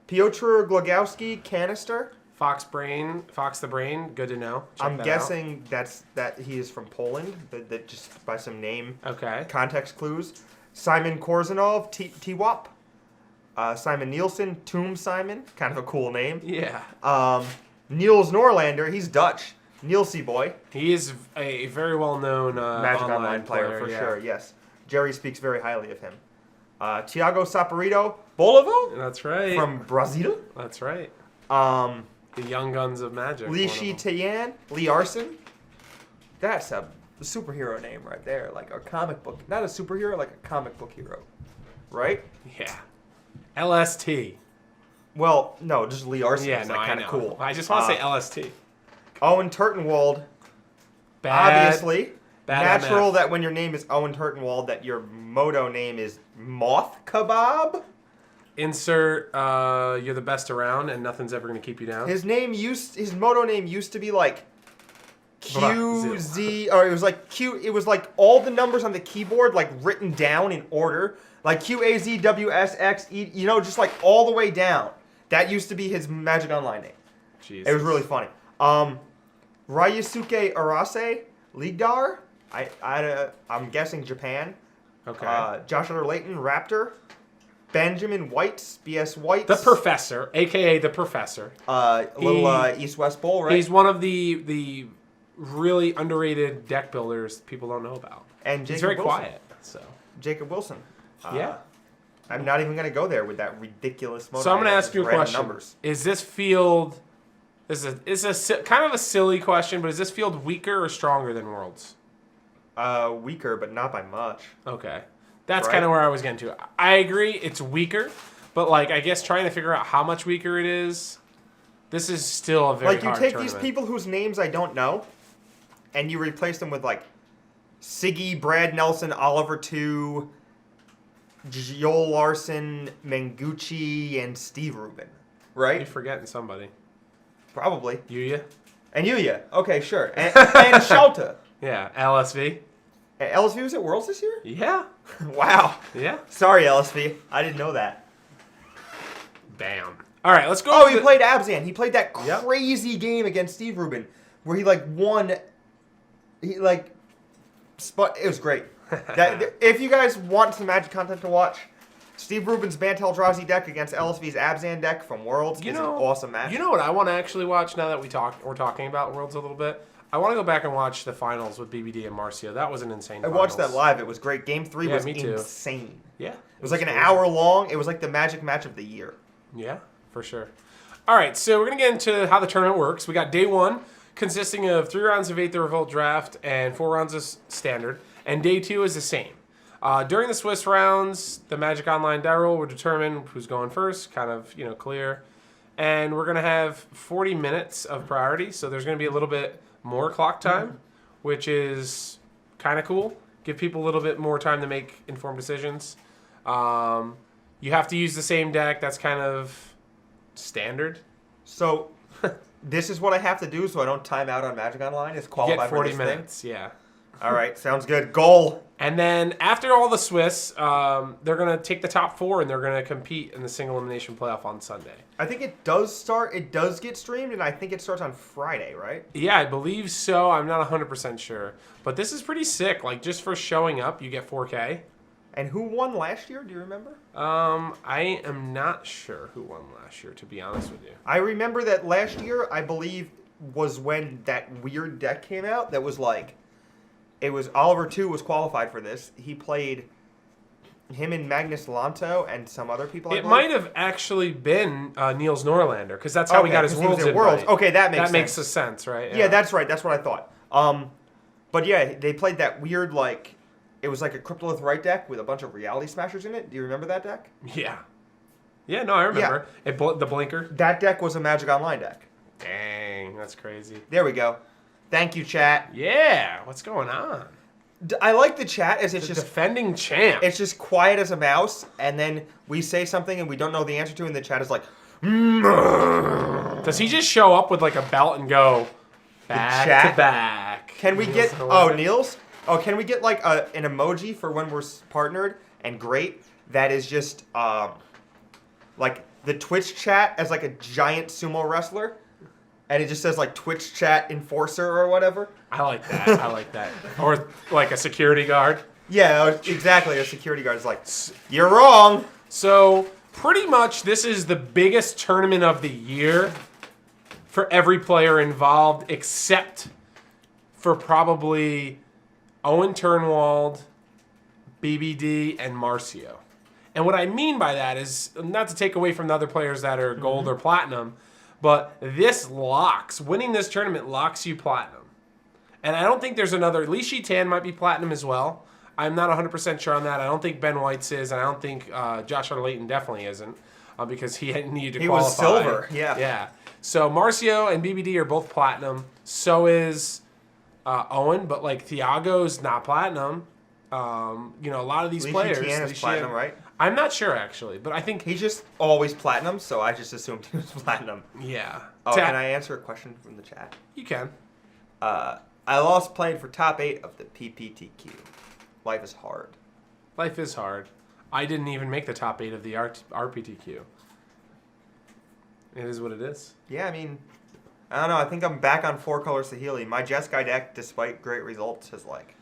Piotr Glogowski, Canister. Fox the Brain. Good to know. Check I'm that guessing that he is from Poland. That just by some name. Okay. Context clues. Simon Korzanov, T-Wop. Simon Nielsen, Tomb Simon. Kind of a cool name. Yeah. Niels Norlander, he's Dutch. Nielsy boy. He is a very well-known Magic Online player for sure, yes. Jerry speaks very highly of him. Thiago Saporito, Bolivo? That's right. From Brazil. That's right. The Young Guns of Magic. Li Shi Tian, Lee Arson. That's a superhero name right there. Like a comic book. Not a superhero, like a comic book hero. Right? Yeah. LST. Well, no, just Lee Arson is like I kind know. of cool. I just want to say LST. Owen Turtenwald, obviously. Natural that when your name is Owen Turtenwald, that your moto name is Moth Kebab. Insert you're the best around and nothing's ever going to keep you down. His moto name used to be like QZ, or it was like Q. It was like all the numbers on the keyboard like written down in order, like QAZWSXE. You know, just like all the way down. That used to be his Magic Online name. Jesus. It was really funny. Ryusuke Arase, Ligdar. I'm guessing Japan. Okay. Joshua Layton, Raptor. Benjamin White, BS White. The Professor, a.k.a. The Professor. East-West Bowl, right? He's one of the really underrated deck builders people don't know about. And Jacob he's very Wilson. quiet. So Jacob Wilson. Yeah. I'm not even going to go there with that ridiculous motor. So I'm going to ask you a question. Numbers. Is this field... It's a kind of a silly question, but is this field weaker or stronger than Worlds? Weaker, but not by much. Okay. That's Right? kind of where I was getting to. I agree, it's weaker, but like I guess trying to figure out how much weaker it is, this is still a very like you hard take tournament. these people whose names I don't know, and you replace them with like Siggy, Brad Nelson, Oliver 2, Joel Larson, Mengucci, and Steve Rubin. Right? You're forgetting somebody. Probably. Yuya? And Yuya. Okay, sure. And Shelta. Yeah. LSV? LSV was at Worlds this year? Yeah. Wow. Yeah. Sorry, LSV. I didn't know that. Bam. All right, let's go. Oh, he played Abzan. He played that crazy game against Steve Rubin where he like won. He like, it was great. If you guys want some Magic content to watch, Steve Rubin's Bantel Eldrazi deck against LSV's Abzan deck from Worlds is an awesome match. You know what I want to actually watch now that we're talking about Worlds a little bit? I want to go back and watch the finals with BBD and Marcio. That was an insane I watched that live. It was great. Game 3 was me too. insane. Yeah. It was like an hour long. It was like the Magic match of the year. Yeah, for sure. All right, so we're going to get into how the tournament works. We got day 1 consisting of 3 rounds of 8th the Revolt Draft and 4 rounds of Standard. And day 2 is the same. During the Swiss rounds, the Magic Online die roll will determine who's going first, kind of, clear. And we're going to have 40 minutes of priority, so there's going to be a little bit more clock time, which is kind of cool. Give people a little bit more time to make informed decisions. You have to use the same deck. That's kind of standard. So, this is what I have to do so I don't time out on Magic Online? Is qualify Get 40 for this minutes, yeah. All right, sounds good. Goal. And then after all the Swiss, they're going to take the top 4 and they're going to compete in the single elimination playoff on Sunday. I think it does get streamed, and I think it starts on Friday, right? Yeah, I believe so. I'm not 100% sure. But this is pretty sick. Like, just for showing up, you get 4K. And who won last year? Do you remember? I am not sure who won last year, to be honest with you. I remember that last year, I believe, was when that weird deck came out that was like... It was Oliver 2 was qualified for this. He played him and Magnus Lanto and some other people. It might have actually been Niels Norlander because that's how he got his Worlds invite. Okay, that makes sense. That makes sense, right? Yeah, that's right. That's what I thought. But yeah, they played that weird like it was like a Cryptolith right deck with a bunch of Reality Smashers in it. Do you remember that deck? Yeah. Yeah, no, I remember. Yeah. The Blinker. That deck was a Magic Online deck. Dang, that's crazy. There we go. Thank you, chat. Yeah, what's going on? I like the chat as it's just defending champ. It's just quiet as a mouse, and then we say something and we don't know the answer to, and the chat is like, Does he just show up with like a belt and go back chat? to back? Can we Niels get... and Oh, 11? Niels? Oh, can we get like an emoji for when we're partnered and great that is just like the Twitch chat as like a giant sumo wrestler? And it just says like Twitch chat enforcer or whatever? I like that. I like that. Or like a security guard. Yeah, exactly. A security guard is like, you're wrong. So pretty much this is the biggest tournament of the year for every player involved except for probably Owen Turnwald, BBD, and Marcio. And what I mean by that is not to take away from the other players that are gold or platinum, but this locks. Winning this tournament locks you platinum. And I don't think there's another. Li Shitan might be platinum as well. I'm not 100% sure on that. I don't think Ben White's is, and I don't think Joshua Layton definitely isn't because he needed to qualify. Was silver, yeah. Yeah. So Marcio and BBD are both platinum. So is Owen, but like Thiago's not platinum. You know, a lot of these players. Li Shitan is platinum, right? I'm not sure actually, but I think He's just always platinum, so I just assumed he was platinum. yeah. Oh, can I answer a question from the chat? You can. I lost playing for top 8 of the PPTQ. Life is hard. Life is hard. I didn't even make the top 8 of the RPTQ. It is what it is. Yeah, I mean, I don't know. I think I'm back on 4-color Saheeli. My Jeskai deck, despite great results, has like...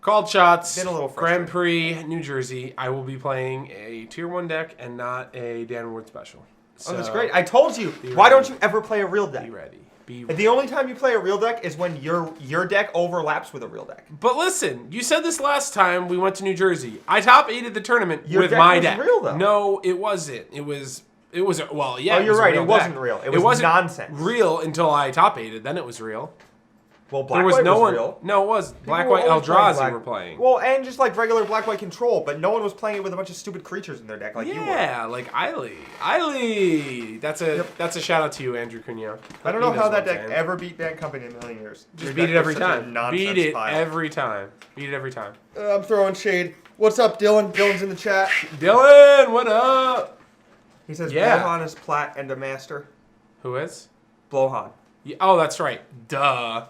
Called shots. Been a little Grand frustrating. Prix, New Jersey. I will be playing a Tier 1 deck and not a Dan Ward special. So, Oh, that's great. I told you. be Why ready. don't you ever play a real deck? Be ready. Be ready. The only time you play a real deck is when your deck overlaps with a real deck. But listen, you said this last time we went to New Jersey. I top 8'd the tournament Your with deck my was deck. real, though. No, it wasn't. It was well, yeah. Oh, you're was a right. real It wasn't deck. real. It was wasn't nonsense. real until I top 8'd. Then it was real. Well, Black There was White no was one. real. No, it was People Black were White always playing Eldrazi Black- were playing. Well, and just like regular Black White control, but no one was playing it with a bunch of stupid creatures in their deck like you were. Yeah, like Eiley. That's a shout out to you, Andrew Cunha. I don't He know knows how what that I'm deck saying. ever beat Bad Company in a million years. Just Your beat deck it every was such a time. nonsense Beat it pile. every time. Beat it every time. I'm throwing shade. What's up, Dylan? Dylan's in the chat. Dylan, what up? He says Yeah. Blohan is plat and a master. Who is? Blohan. Yeah, oh, that's right. Duh.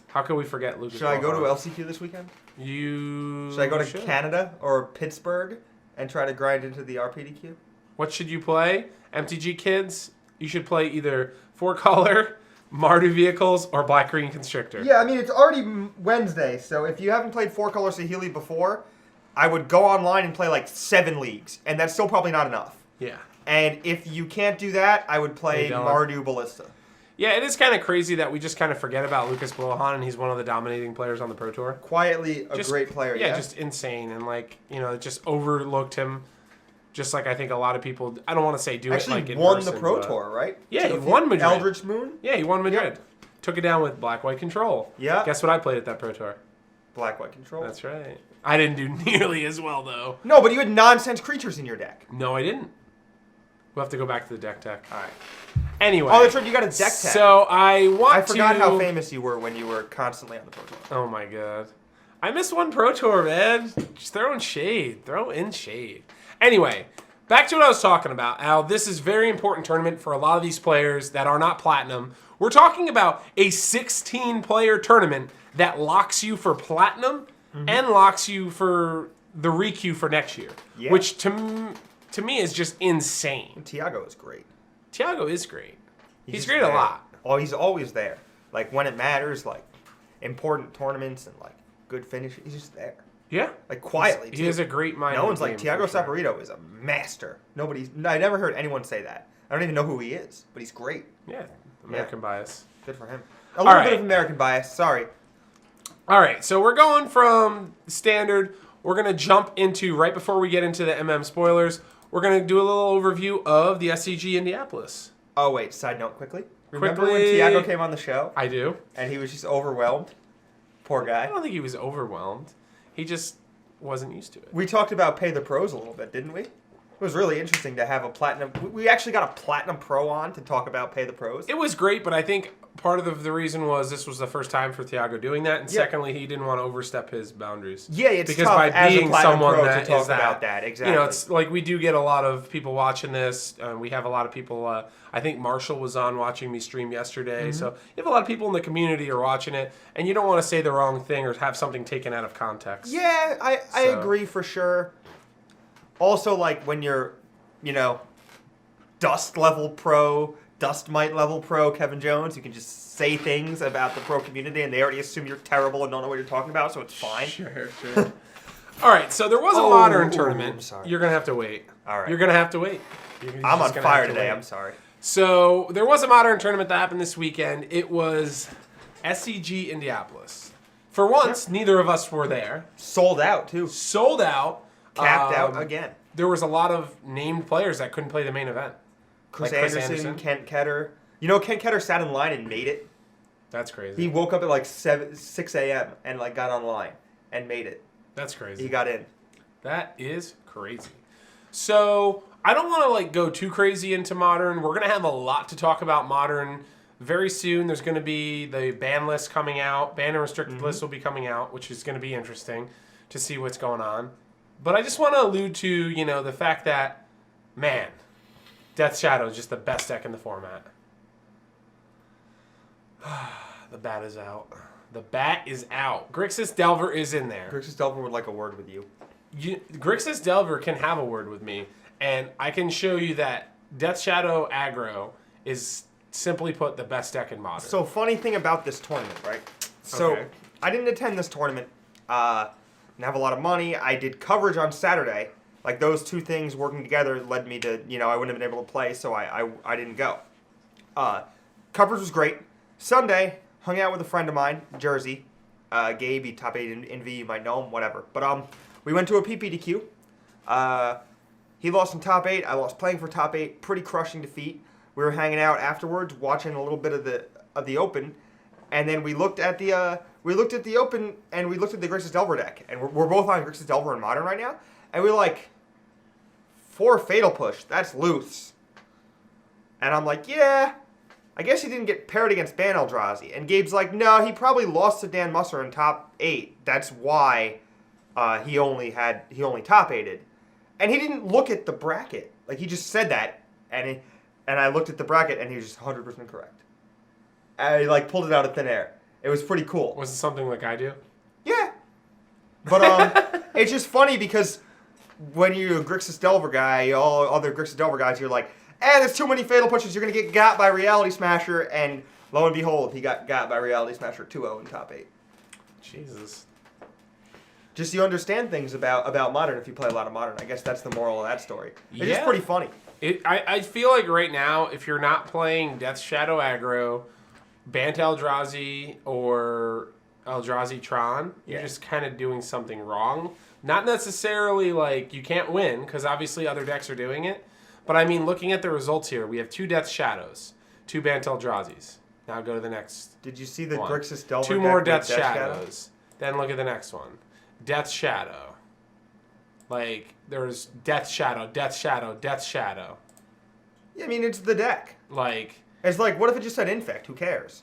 How could we forget Lucas? Should I go to Ballhorn? LCQ this weekend? You Should I go to should. Canada or Pittsburgh and try to grind into the RPDQ? What should you play? MTG kids, you should play either 4-color, Mardu vehicles, or Black Green Constrictor. Yeah, I mean, it's already Wednesday, so if you haven't played 4-color Saheeli before, I would go online and play like 7 leagues, and that's still probably not enough. Yeah. And if you can't do that, I would play Hey, Dylan. Mardu Ballista. Yeah, it is kind of crazy that we just kind of forget about Lucas Ballhorn, and he's one of the dominating players on the Pro Tour. Quietly a Just- great player, yeah. just insane, and like, you know, just overlooked him. Just like I think a lot of people, I don't want to say do Actually it like in won person, the Pro but- Tour, right? Yeah, So he if won Madrid. Eldritch Moon? Yeah, he won Madrid. Took it down with Black White Control. Yeah. Guess what I played at that Pro Tour? Black White Control. That's right. I didn't do nearly as well though. No, but you had nonsense creatures in your deck. No, I didn't. We'll have to go back to the deck tech. All right. Anyway. Oh, that's right. You got a deck tag. So I want I forgot to... how famous you were when you were constantly on the Pro Tour. Oh my god. I missed one Pro Tour, man. Just throwing shade. Throw in shade. Anyway, back to what I was talking about. Al, this is a very important tournament for a lot of these players that are not platinum. We're talking about a 16-player tournament that locks you for platinum and locks you for the requeue for next year. Yeah. Which to me is just insane. Tiago is great. Thiago is great. He's just great a there. lot. Oh, he's always there. Like when it matters, like important tournaments and like good finish. He's just there. Yeah. Like quietly. He too. has a great mind. No in one's the like game, Tiago for sure. Saporito is a master. I never heard anyone say that. I don't even know who he is, but he's great. Yeah. American bias. Good for him. A little right. bit of American bias. Sorry. All right, so we're going from standard. We're going to jump into, right before we get into the MM spoilers, we're going to do a little overview of the SCG Indianapolis. Oh wait. Side note, quickly. Remember when Quickly. Tiago came on the show I do. and he was just overwhelmed? Poor I guy. don't think he was overwhelmed. He just wasn't used to it. We talked about pay the pros a little bit, didn't we? was really interesting to have a platinum. We actually got a platinum pro on to talk about Pay the Pros. It was great, but I think part of the reason was this was the first time for Thiago doing that, and secondly, he didn't want to overstep his boundaries. Yeah, it's because tough by as a being platinum someone pro that to talk is that, about that. Exactly. You know, it's like we do get a lot of people watching this. We have a lot of people. I think Marshall was on watching me stream yesterday, so you have a lot of people in the community are watching it, and you don't want to say the wrong thing or have something taken out of context. Yeah, I agree for sure. Also, like when you're, you know, Dust level pro, Dust Mite level pro Kevin Jones, you can just say things about the pro community and they already assume you're terrible and don't know what you're talking about, so it's fine. Sure. All right, so there was a modern tournament. I'm sorry. You're going to have to wait. All right. You're going to have to wait. I'm on fire today, I'm sorry. So there was a modern tournament that happened this weekend. It was SCG Indianapolis. For once, neither of us were there. Sold out, too. Sold out. Capped out again. There was a lot of named players that couldn't play the main event. Chris Like Anderson, Kent Ketter. You know, Kent Ketter sat in line and made it. That's crazy. He woke up at like 6 a.m. and like got online and made it. That's crazy. He got in. That is crazy. So I don't want to like go too crazy into modern. We're gonna have a lot to talk about modern very soon. There's gonna be the ban list coming out. Ban and restricted list will be coming out, which is gonna be interesting to see what's going on. But I just want to allude to, you know, the fact that, man, Death Shadow is just the best deck in the format. The bat is out. The bat is out. Grixis Delver is in there. Grixis Delver would like a word with you. Grixis Delver can have a word with me, and I can show you that Death Shadow aggro is, simply put, the best deck in Modern. So, funny thing about this tournament, right? So, Okay. I didn't attend this tournament. Didn't have a lot of money. I did coverage on Saturday. Like, those two things working together led me to, you know, I wouldn't have been able to play, so I didn't go. Coverage was great. Sunday, hung out with a friend of mine, Jersey. Gabe, he top 8 in V, you might know him, whatever. But we went to a PPDQ. He lost in top 8. I lost playing for top 8. Pretty crushing defeat. We were hanging out afterwards, watching a little bit of the Open, and then we looked at the Open and we looked at the Grixis Delver deck, and we're both on Grixis Delver in Modern right now, and we're like, 4 Fatal Push, that's loose. And I'm like, yeah, I guess he didn't get paired against Ban Eldrazi. And Gabe's like, no, he probably lost to Dan Musser in top 8. That's why he only top 8'd. And he didn't look at the bracket. Like, he just said that, and I looked at the bracket, and he was just 100% correct. And he, like, pulled it out of thin air. It was pretty cool. Was it something like I do? Yeah. But it's just funny because when you're a Grixis Delver guy, all other Grixis Delver guys, you're like, there's too many Fatal Pushes, you're going to get got by Reality Smasher, and lo and behold, he got by Reality Smasher 2-0 in top 8. Jesus. Just you understand things about Modern if you play a lot of Modern. I guess that's the moral of that story. It's just pretty funny. I feel like right now, if you're not playing Death Shadow aggro, Bant Eldrazi, or Eldrazi Tron, you're just kind of doing something wrong. Not necessarily like you can't win, because obviously other decks are doing it. But I mean, looking at the results here, we have 2 Death Shadows, 2 Bant Eldrazi's. Now go to the next. Did you see the one. Grixis Delver 2 deck more with Death Shadow? Shadows. Then look at the next one. Death Shadow. Like, there's Death Shadow, Death Shadow, Death Shadow. Yeah, I mean, it's the deck. Like, it's like, what if it just said Infect? Who cares?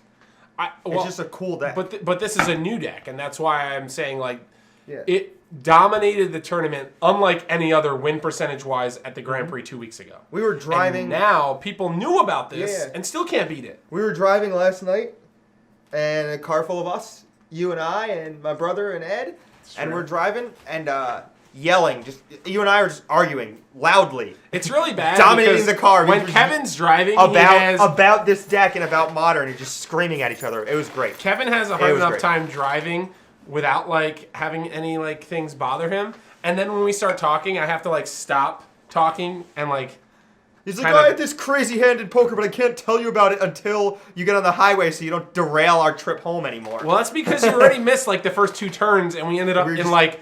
It's just a cool deck. But this is a new deck, and that's why I'm saying, like, yeah. It dominated the tournament, unlike any other win percentage-wise at the Grand Prix 2 weeks ago. We were driving. And now people knew about this and still can't beat it. We were driving last night, and a car full of us, you and I, and my brother and Ed, and we're driving and yelling. Just you and I are just arguing loudly. It's really bad. Dominating the car. When Kevin's driving, about this deck and about Modern, and just screaming at each other. It was great. Kevin has a hard enough time driving without like having any like things bother him, and then when we start talking, I have to like stop talking and like. He's like, I had this crazy-handed poker, but I can't tell you about it until you get on the highway, so you don't derail our trip home anymore. Well, that's because you already missed like the first 2 turns, and we ended up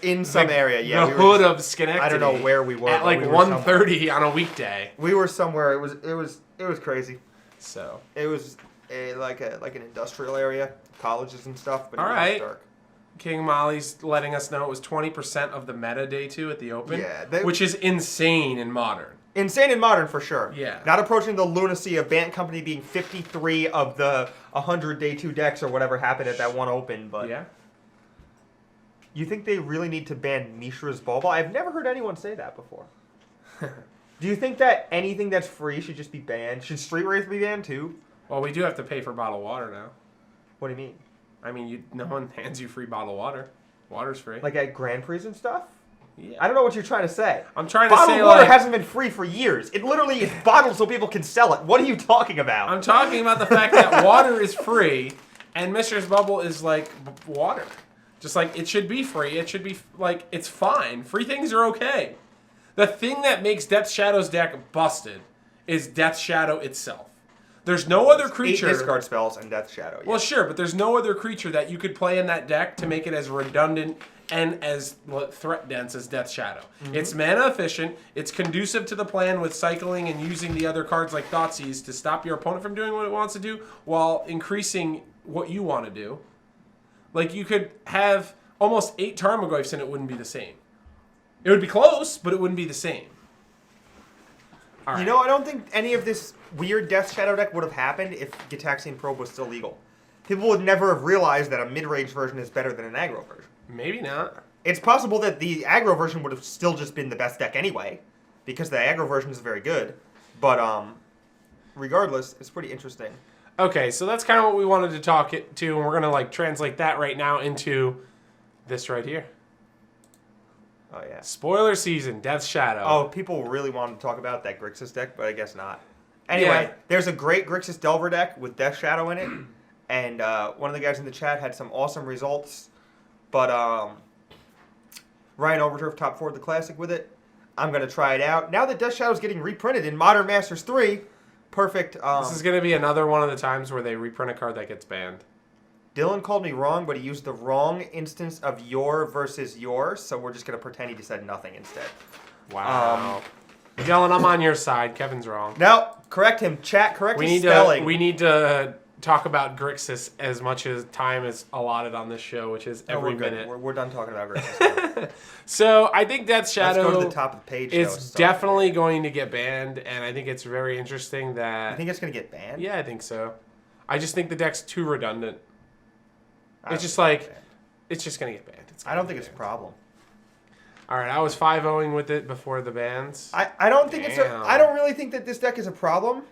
in some area. Yeah, the hood of Schenectady. I don't know where we were at like 1:30 on a weekday. We were somewhere. It was crazy. So it was like an industrial area, colleges and stuff. But all it right. was dark. King Molly's letting us know it was 20% of the meta day 2 at the Open. Yeah, which is insane in Modern. Insane in Modern, for sure. Yeah. Not approaching the lunacy of Bant Company being 53 of the 100 day 2 decks or whatever happened at that one Open, but... Yeah. You think they really need to ban Mishra's Ball? I've never heard anyone say that before. Do you think that anything that's free should just be banned? Should Street Wraith be banned too? Well, we do have to pay for bottled water now. What do you mean? I mean, no one hands you free bottled water. Water's free. Like at Grand Prix and stuff? Yeah. I don't know what you're trying to say. I'm trying to say, bottled water hasn't been free for years. It literally is bottled so people can sell it. What are you talking about? I'm talking about the fact that water is free and Mishra's Bubble is like water. Just like it should be free. It should be like, it's fine. Free things are okay. The thing that makes Death Shadow's deck busted is Death Shadow itself. There's no other creature. 8 discard spells and Death Shadow. Yeah. Well, sure, but there's no other creature that you could play in that deck to make it as redundant and as threat dense as Death Shadow. Mm-hmm. It's mana efficient. It's conducive to the plan with cycling and using the other cards like Thoughtseize to stop your opponent from doing what it wants to do while increasing what you want to do. Like, you could have almost 8 Tarmogoyfs and it wouldn't be the same. It would be close, but it wouldn't be the same. All right. You know, I don't think any of this weird Death Shadow deck would have happened if Gitaxian Probe was still legal. People would never have realized that a mid-range version is better than an aggro version. Maybe not. It's possible that the aggro version would have still just been the best deck anyway, because the aggro version is very good. But regardless, it's pretty interesting. Okay, so that's kind of what we wanted to talk it to, and we're going to like translate that right now into this right here. Oh, yeah. Spoiler season, Death Shadow. Oh, people really wanted to talk about that Grixis deck, but I guess not. Anyway, Yeah. There's a great Grixis Delver deck with Death Shadow in it, and one of the guys in the chat had some awesome results, but Ryan Overturf top 4 of the Classic with it. I'm going to try it out. Now that Death Shadow is getting reprinted in Modern Masters 3, perfect. This is going to be another one of the times where they reprint a card that gets banned. Dylan called me wrong, but he used the wrong instance of your versus yours, so we're just going to pretend he just said nothing instead. Wow. Dylan, I'm on your side. Kevin's wrong. No, correct him. Chat, correct his spelling. We need to talk about Grixis as much as time is allotted on this show, which is every minute. We're done talking about Grixis. So I think Death Shadow Let's go to the top of the page. is definitely going to get banned, and I think it's very interesting that... You think it's going to get banned? Yeah, I think so. I just think the deck's too redundant. It's just going to get banned. I don't think it's a problem. All right, I was 5-0ing with it before the bans. I don't think Damn. I don't really think that this deck is a problem,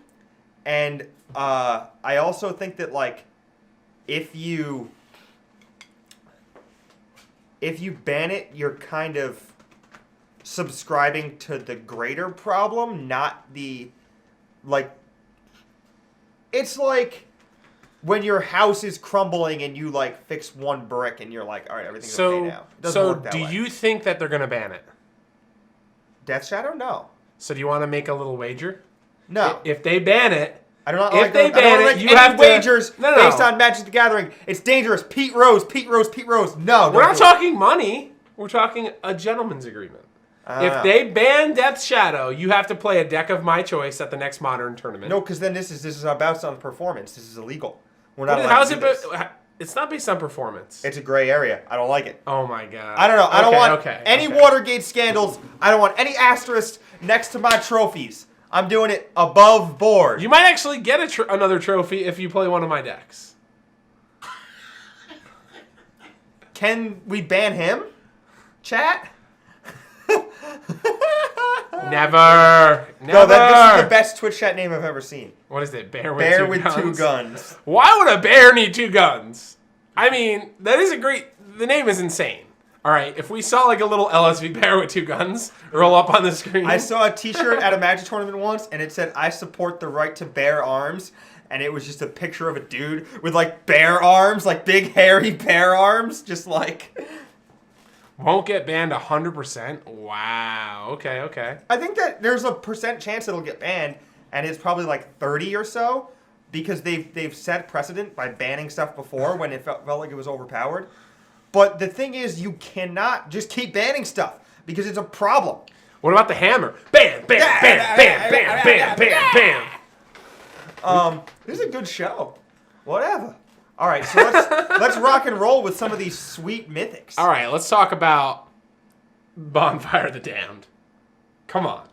and I also think that like if you ban it, you're kind of subscribing to the greater problem, not the like. It's like when your house is crumbling and you like fix one brick and you're like, all right, everything's okay now. It doesn't work that way. You think that they're going to ban it? Death Shadow? No. So do you want to make a little wager? No. If they ban it, I don't if like they ban it, you have wagers to, based on Magic the Gathering. It's dangerous. Pete Rose. No. We're not talking money. We're talking a gentleman's agreement. If they ban Death Shadow, you have to play a deck of my choice at the next Modern tournament. No, because then this is about on performance. This is illegal. We're not allowed How's to it? do this. It's not based on performance. It's a gray area. I don't like it. Oh my god. I don't know. I don't want any okay. Watergate scandals. I don't want any asterisks next to my trophies. I'm doing it above board. You might actually get another trophy if you play one of my decks. Can we ban him? Chat? Never. No, this is the best Twitch chat name I've ever seen. What is it? Bear with two guns. Why would a bear need 2 guns? I mean, that is a great... The name is insane. All right, if we saw like a little LSV bear with 2 guns roll up on the screen... I saw a t-shirt at a Magic tournament once, and it said, I support the right to bear arms. And it was just a picture of a dude with like bear arms, like big hairy bear arms. Just like... Won't get banned 100%? Wow. Okay. I think that there's a % chance it'll get banned, and it's probably like 30 or so, because they've set precedent by banning stuff before when it felt like it was overpowered. But the thing is, you cannot just keep banning stuff, because it's a problem. What about the hammer? Bam, bam, bam, bam, bam, bam, bam, bam. This is a good show. Whatever. All right, so let's rock and roll with some of these sweet mythics. All right, let's talk about Bonfire of the Damned. Come on.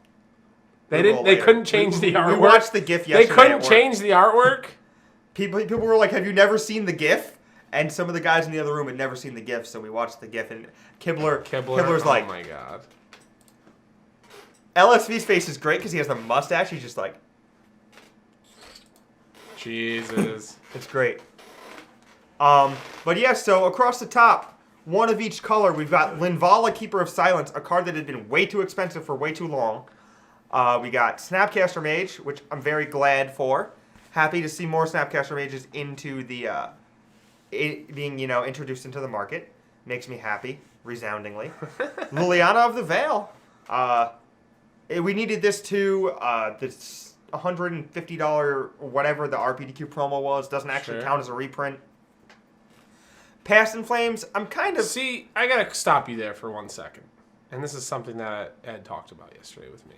They couldn't change the artwork. We watched the GIF yesterday. They couldn't change the artwork. People were like, "Have you never seen the GIF?" And some of the guys in the other room had never seen the GIF, so we watched the GIF. And Kibler's like, "Oh my god." LSV's face is great because he has the mustache. He's just like, Jesus. It's great. But yeah, so across the top, one of each color, we've got Linvala, Keeper of Silence, a card that had been way too expensive for way too long. We got Snapcaster Mage, which I'm very glad for. Happy to see more Snapcaster Mages into the being introduced into the market. Makes me happy, resoundingly. Liliana of the Veil. We needed this too. This $150 whatever the RPDQ promo was doesn't actually count as a reprint. Past in Flames, I'm kind of... See, I gotta stop you there for 1 second. And this is something that Ed talked about yesterday with me.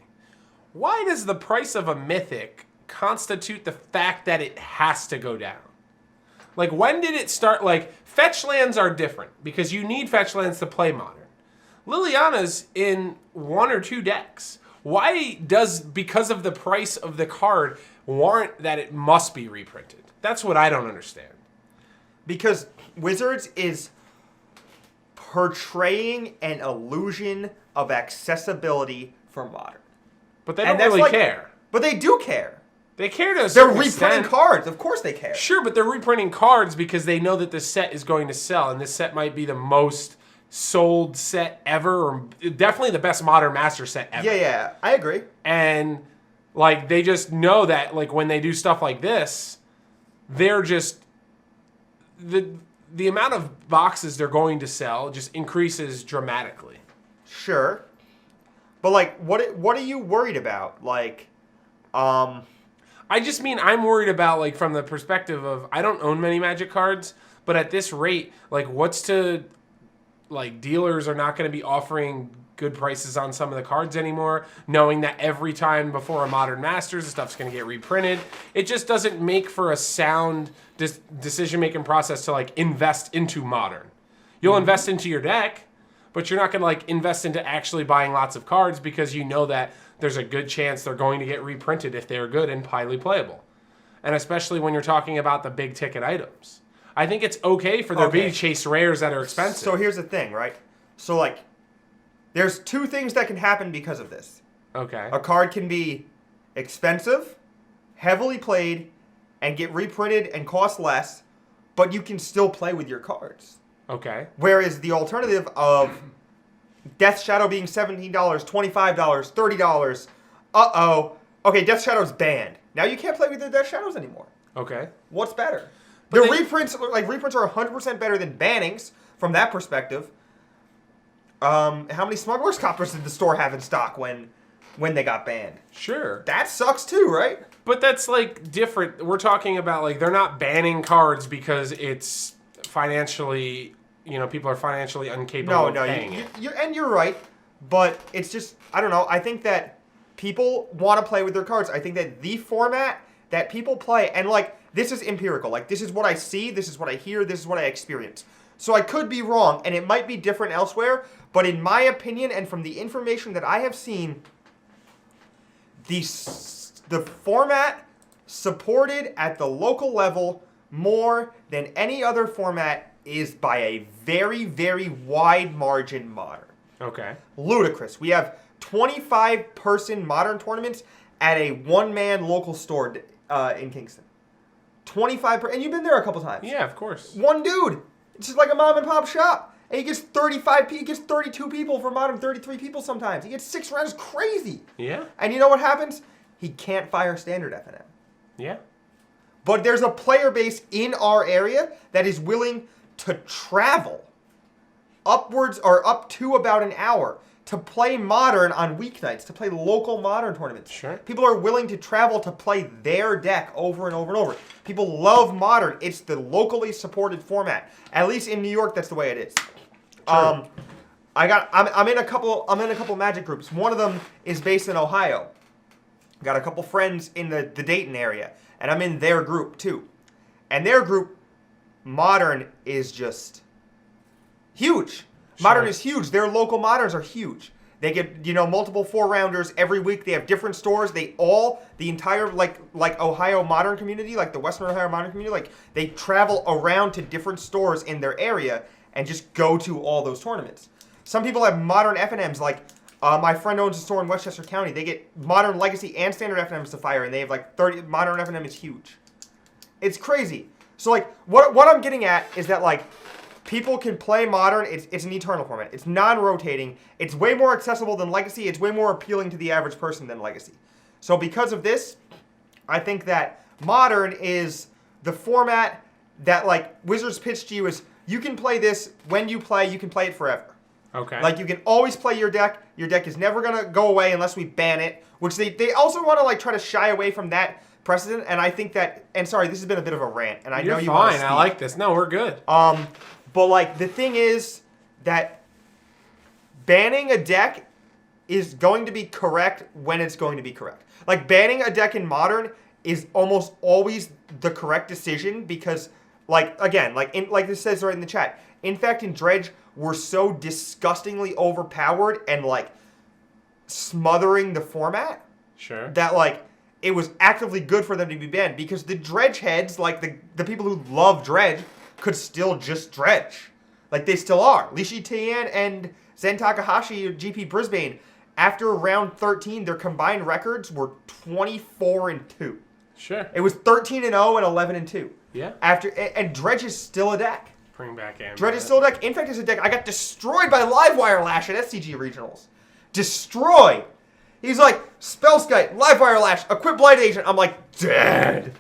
Why does the price of a mythic constitute the fact that it has to go down? Like, when did it start? Like, fetch lands are different because you need fetch lands to play Modern. Liliana's in 1 or 2 decks. Why does, because of the price of the card, warrant that it must be reprinted? That's what I don't understand. Because Wizards is portraying an illusion of accessibility for Modern. But they don't really care. But they do care. They care to a certain They're reprinting extent. cards. Of course they care. Sure, but they're reprinting cards because they know that this set is going to sell, and this set might be the most sold set ever, or definitely the best Modern Master set ever. Yeah, I agree. And like they just know that like when they do stuff like this, they're just the amount of boxes they're going to sell just increases dramatically. Sure. But like what are you worried about? Like I just mean I'm worried about like from the perspective of I don't own many Magic cards, but at this rate, like what's to like dealers are not going to be offering good prices on some of the cards anymore, knowing that every time before a Modern Masters, the stuff's going to get reprinted. It just doesn't make for a sound decision-making process to like invest into Modern. You'll invest into your deck, but you're not going to like invest into actually buying lots of cards because you know that there's a good chance they're going to get reprinted if they're good and highly playable. And especially when you're talking about the big ticket items. I think it's okay for there to be chase rares that are expensive. So here's the thing, right? So like there's 2 things that can happen because of this. Okay. A card can be expensive, heavily played, and get reprinted and cost less, but you can still play with your cards. Okay. Whereas the alternative of Death Shadow being $17, $25, $30, okay, Death Shadow's banned. Now you can't play with the Death Shadows anymore. Okay. What's better? But reprints are 100% better than bannings from that perspective. How many Smuggler's Coppers did the store have in stock when they got banned? Sure. That sucks too, right? But that's like different. We're talking about like they're not banning cards because it's financially, people are financially incapable of paying it. You're right, but it's just I don't know. I think that people want to play with their cards. I think that the format that people play, and like this is empirical. Like this is what I see, this is what I hear, this is what I experience. So I could be wrong, and it might be different elsewhere. But in my opinion, and from the information that I have seen, the format supported at the local level more than any other format is by a very, very wide margin Modern. Okay. Ludicrous. We have 25-person Modern tournaments at a one-man local store in Kingston. 25 and you've been there a couple times. Yeah, of course. One dude. It's just like a mom and pop shop. And he gets 32 people for Modern, 33 people sometimes. He gets 6 rounds. Crazy. Yeah. And you know what happens? He can't fire standard FNM. Yeah. But there's a player base in our area that is willing to travel upwards or up to about an hour to play Modern on weeknights, to play local Modern tournaments. Sure. People are willing to travel to play their deck over and over and over. People love Modern. It's the locally supported format. At least in New York, that's the way it is. True. I'm in a couple Magic groups. One of them is based in Ohio. Got a couple friends in the Dayton area, and I'm in their group too. And their group, Modern is just huge. Sure. Modern is huge. Their local Moderns are huge. They get, multiple 4-rounders every week. They have different stores. The entire, like Ohio Modern community, like the Western Ohio Modern community, like, they travel around to different stores in their area and just go to all those tournaments. Some people have Modern FNMs, like, my friend owns a store in Westchester County. They get Modern Legacy and Standard FNMs to fire, and they have, like, 30, Modern FNM is huge. It's crazy. So, like, what I'm getting at is that, like, people can play Modern. It's an eternal format. It's non-rotating. It's way more accessible than Legacy. It's way more appealing to the average person than Legacy. So because of this, I think that Modern is the format that, like, Wizards pitched to you is, you can play this when you play it forever. Okay. Like, you can always play your deck. Your deck is never going to go away unless we ban it, which they also want to, like, try to shy away from that precedent. And I think that, and sorry, this has been a bit of a rant, and I know you want to speak. I like this. No, we're good. But, like, the thing is that banning a deck is going to be correct when it's going to be correct. Like, banning a deck in Modern is almost always the correct decision because, like, again, like this says right in the chat, Infect and Dredge were so disgustingly overpowered and, like, smothering the format. Sure. That, like, it was actively good for them to be banned because the Dredge heads, like, the people who love Dredge, could still just dredge. Like, they still are. Lishi Tian and Zen Takahashi of GP Brisbane, after round 13, their combined records were 24-2. Sure. It was 13-0 and 11-2. Yeah. And Dredge is still a deck. Bring back Amber. Dredge is still a deck. Infect is a deck. I got destroyed by Livewire Lash at SCG Regionals. Destroyed. He's like, Spellskite, Livewire Lash, Equip Blight Agent. I'm like, dead.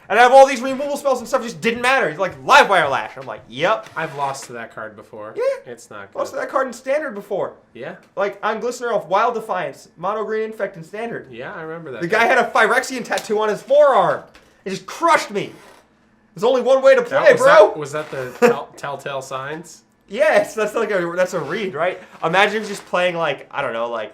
And I have all these removal spells and stuff, just didn't matter. He's like, Livewire Lash. I'm like, yep. I've lost to that card before. Yeah. It's not good. Lost to that card in Standard before. Yeah. Like, on Glistener Elf, Wild Defiance, Mono Green Infect in Standard. Yeah, I remember that. The guy had a Phyrexian tattoo on his forearm. It just crushed me. There's only one way to play, bro. Was that the telltale signs? Yes, that's a read, right? Imagine just playing, like, I don't know, like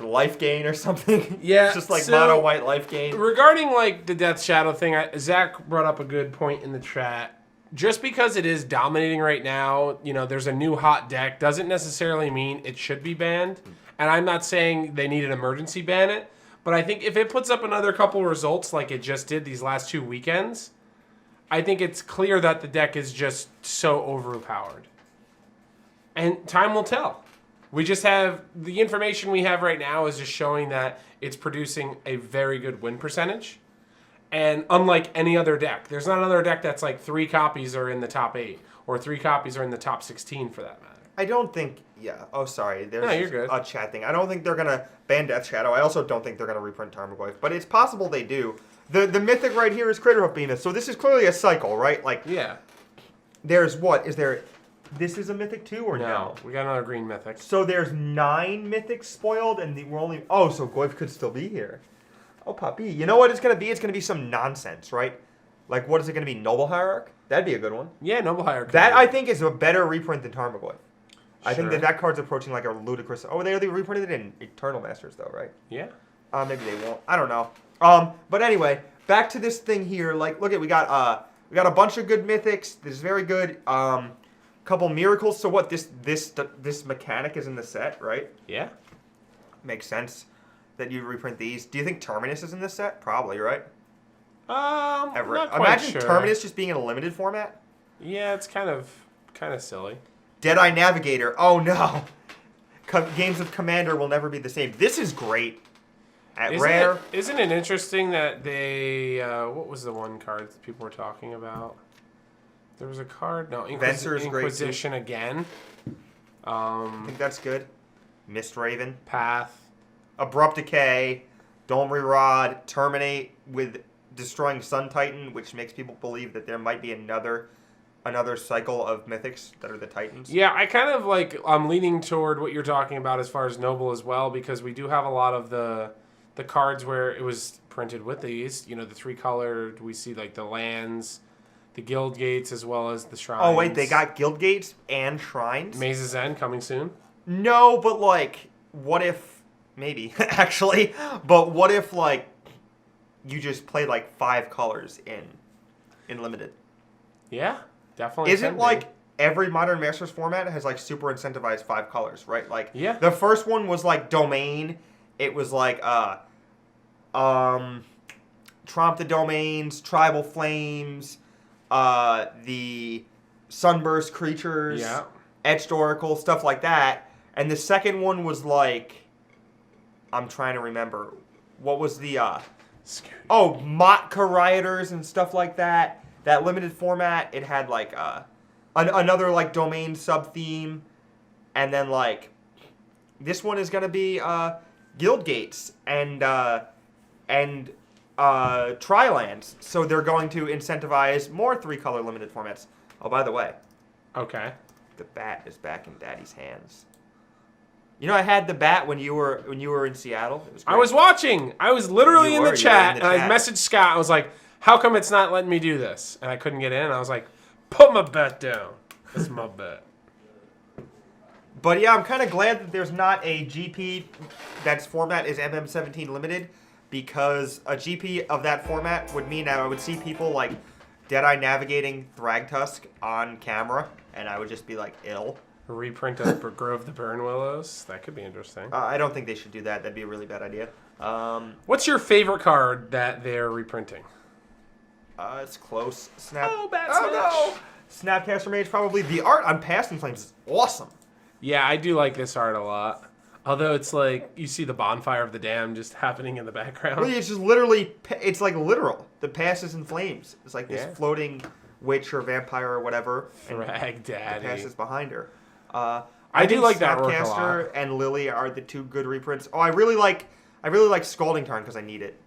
Life Gain or something. Yeah. Just like so, mono white Life Gain. Regarding, like, the Death Shadow thing, Zach brought up a good point in the chat. Just because it is dominating right now, there's a new hot deck, doesn't necessarily mean it should be banned. And I'm not saying they need an emergency ban it, but I think if it puts up another couple results like it just did these last 2 weekends, I think it's clear that the deck is just so overpowered. And time will tell. We just have, the information we have right now is just showing that it's producing a very good win percentage. And unlike any other deck, there's not another deck that's like 3 copies are in the top 8 or 3 copies are in the top 16 for that matter. I don't think, yeah. Oh, sorry. There's you're good. A chat thing. I don't think they're going to ban Death Shadow. I also don't think they're going to reprint Tarmogoyf, but it's possible they do. The mythic right here is Craterhoof Behemoth, so this is clearly a cycle, right? Like, yeah. There's what? Is there... This is a mythic too, or no? We got another green mythic. So there's 9 mythics spoiled, and we're only... Oh, so Goyf could still be here. Oh, Poppy. You know what it's going to be? It's going to be some nonsense, right? Like, what is it going to be? Noble Hierarch? That'd be a good one. Yeah, Noble Hierarch. That, I think, is a better reprint than Tarmogoyf. I think Sure. that card's approaching like a ludicrous... Oh, they reprinted it in Eternal Masters, though, right? Yeah. Maybe they won't. I don't know. But anyway, back to this thing here. Like, look at, we got a bunch of good mythics. This is very good. Couple miracles. So what? This mechanic is in the set, right? Yeah. Makes sense that you reprint these. Do you think Terminus is in this set? Probably, right? Not quite Imagine sure. Terminus just being in a limited format. Yeah, it's kind of silly. Deadeye Navigator. Oh no. Games of Commander will never be the same. This is great. At rare. Isn't it interesting that they... what was the one card that people were talking about? There was a card... No, Inquisition again. I think that's good. Mist Raven. Path. Abrupt Decay. Dome Rod. Terminate with destroying Sun Titan, which makes people believe that there might be another cycle of mythics that are the Titans. Yeah, I kind of like... I'm leaning toward what you're talking about as far as Noble as well, because we do have a lot of the cards where it was printed with these. The 3-colored, we see like the lands, the guild gates, as well as the shrines. Oh, wait, they got guild gates and shrines? Maze's End coming soon? No, but like, what if... Maybe, actually. But what if, like, you just played like 5 colors in Limited? Yeah. Definitely. Isn't like every Modern Masters format has like super incentivized 5 colors, right? Like Yeah. the first one was like domain. It was like Tromp the Domains, Tribal Flames, the Sunburst Creatures, Yeah. Etched Oracle, stuff like that. And the second one was like, I'm trying to remember, what was the Motka Rioters and stuff like that. That limited format, it had like another like domain sub theme, and then like this one is gonna be Guild Gates and Trilands. So they're going to incentivize more 3-color limited formats. Oh, by the way, Okay. the bat is back in Daddy's hands. You know, I had the bat when you were in Seattle. It was great. I was watching. I was literally You in were, the you were chat, in the and chat. I messaged Scott. I was like, "How come it's not letting me do this?" And I couldn't get in. I was like, "Put my bet down. That's my bet." But yeah, I'm kind of glad that there's not a GP that's format is MM17 limited, because a GP of that format would mean that I would see people like Deadeye navigating Thragtusk on camera, and I would just be like, ill. A reprint of Grove the Burn Willows. That could be interesting. I don't think they should do that. That'd be a really bad idea. What's your favorite card that they're reprinting? It's close. Snap. Oh, bad no! Snapcaster Mage, probably. The art on Past in Flames is awesome. Yeah, I do like this art a lot. Although it's like, you see the Bonfire of the Damned just happening in the background. Really, it's just literally, it's like literal. The Past is in Flames. It's like this floating witch or vampire or whatever. Frag Daddy. The Past is behind her. I do think like that work a Snapcaster lot. and Lily are the 2 good reprints. Oh, I really like Scalding Tarn because I need it.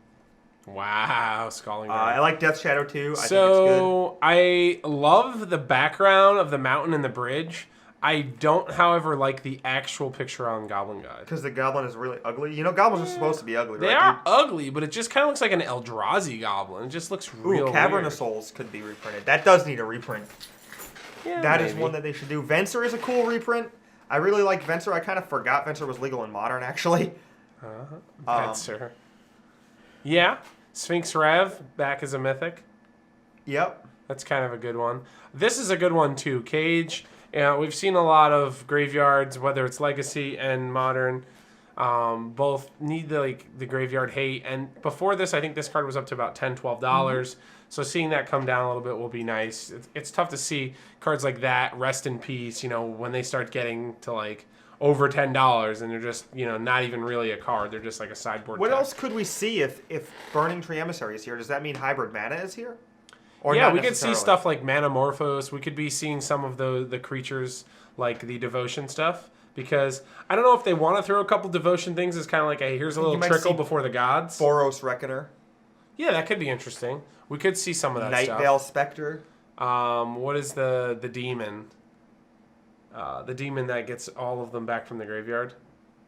Wow, Scalding Tarn. I like Death Shadow too. I think it's So I love the background of the mountain and the bridge. I don't, however, like the actual picture on Goblin good Guide. because the goblin is really ugly. You know, goblins are supposed to be ugly, They right? are dude? ugly, but it just kind of looks like an Eldrazi goblin. It just looks real Cavern weird. of Souls could be reprinted. That does need a reprint. Yeah, That is maybe. one that they should do. Venser is a cool reprint. I really like Venser. I kind of forgot Venser was legal in Modern, actually. Venser. Yeah, Sphinx Rev back as a mythic. Yep. That's kind of a good one. This is a good one too. Cage. Yeah, we've seen a lot of graveyards, whether it's Legacy and Modern, both need the graveyard hate. And before this, I think this card was up to about $10, $12. So seeing that come down a little bit will be nice. It's tough to see cards like that, Rest in Peace, when they start getting to like over $10 and they're just, not even really a card. They're just like a sideboard What deck. else could we see if Burning Tree Emissary is here? Does that mean Hybrid Mana is here? Or Yeah, not we could see necessarily? stuff like Manamorphose. We could be seeing some of the creatures like the Devotion stuff. Because I don't know if they want to throw a couple Devotion things as kind of like, hey, here's a little might trickle see before the gods. Boros Reckoner. Yeah, that could be interesting. We could see some of that Night stuff. Veil Spectre. What is the demon? The demon that gets all of them back from the graveyard.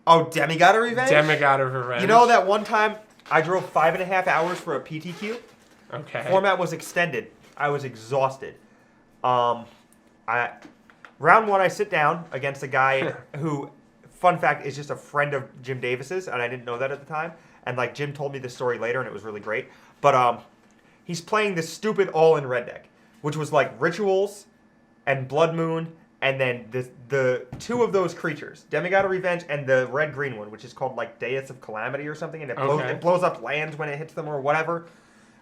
Oh, Demigod of Revenge? Demigod of Revenge. You know that one time I drove 5.5 hours for a PTQ? Okay. Format was extended. I was exhausted. Round 1, I sit down against a guy who, fun fact, is just a friend of Jim Davis's, and I didn't know that at the time. And like Jim told me the story later, and it was really great. But he's playing this stupid all-in red deck, which was like Rituals and Blood Moon, and then the 2 of those creatures, Demigod of Revenge and the red-green one, which is called like Deus of Calamity or something, and it blows up lands when it hits them or whatever.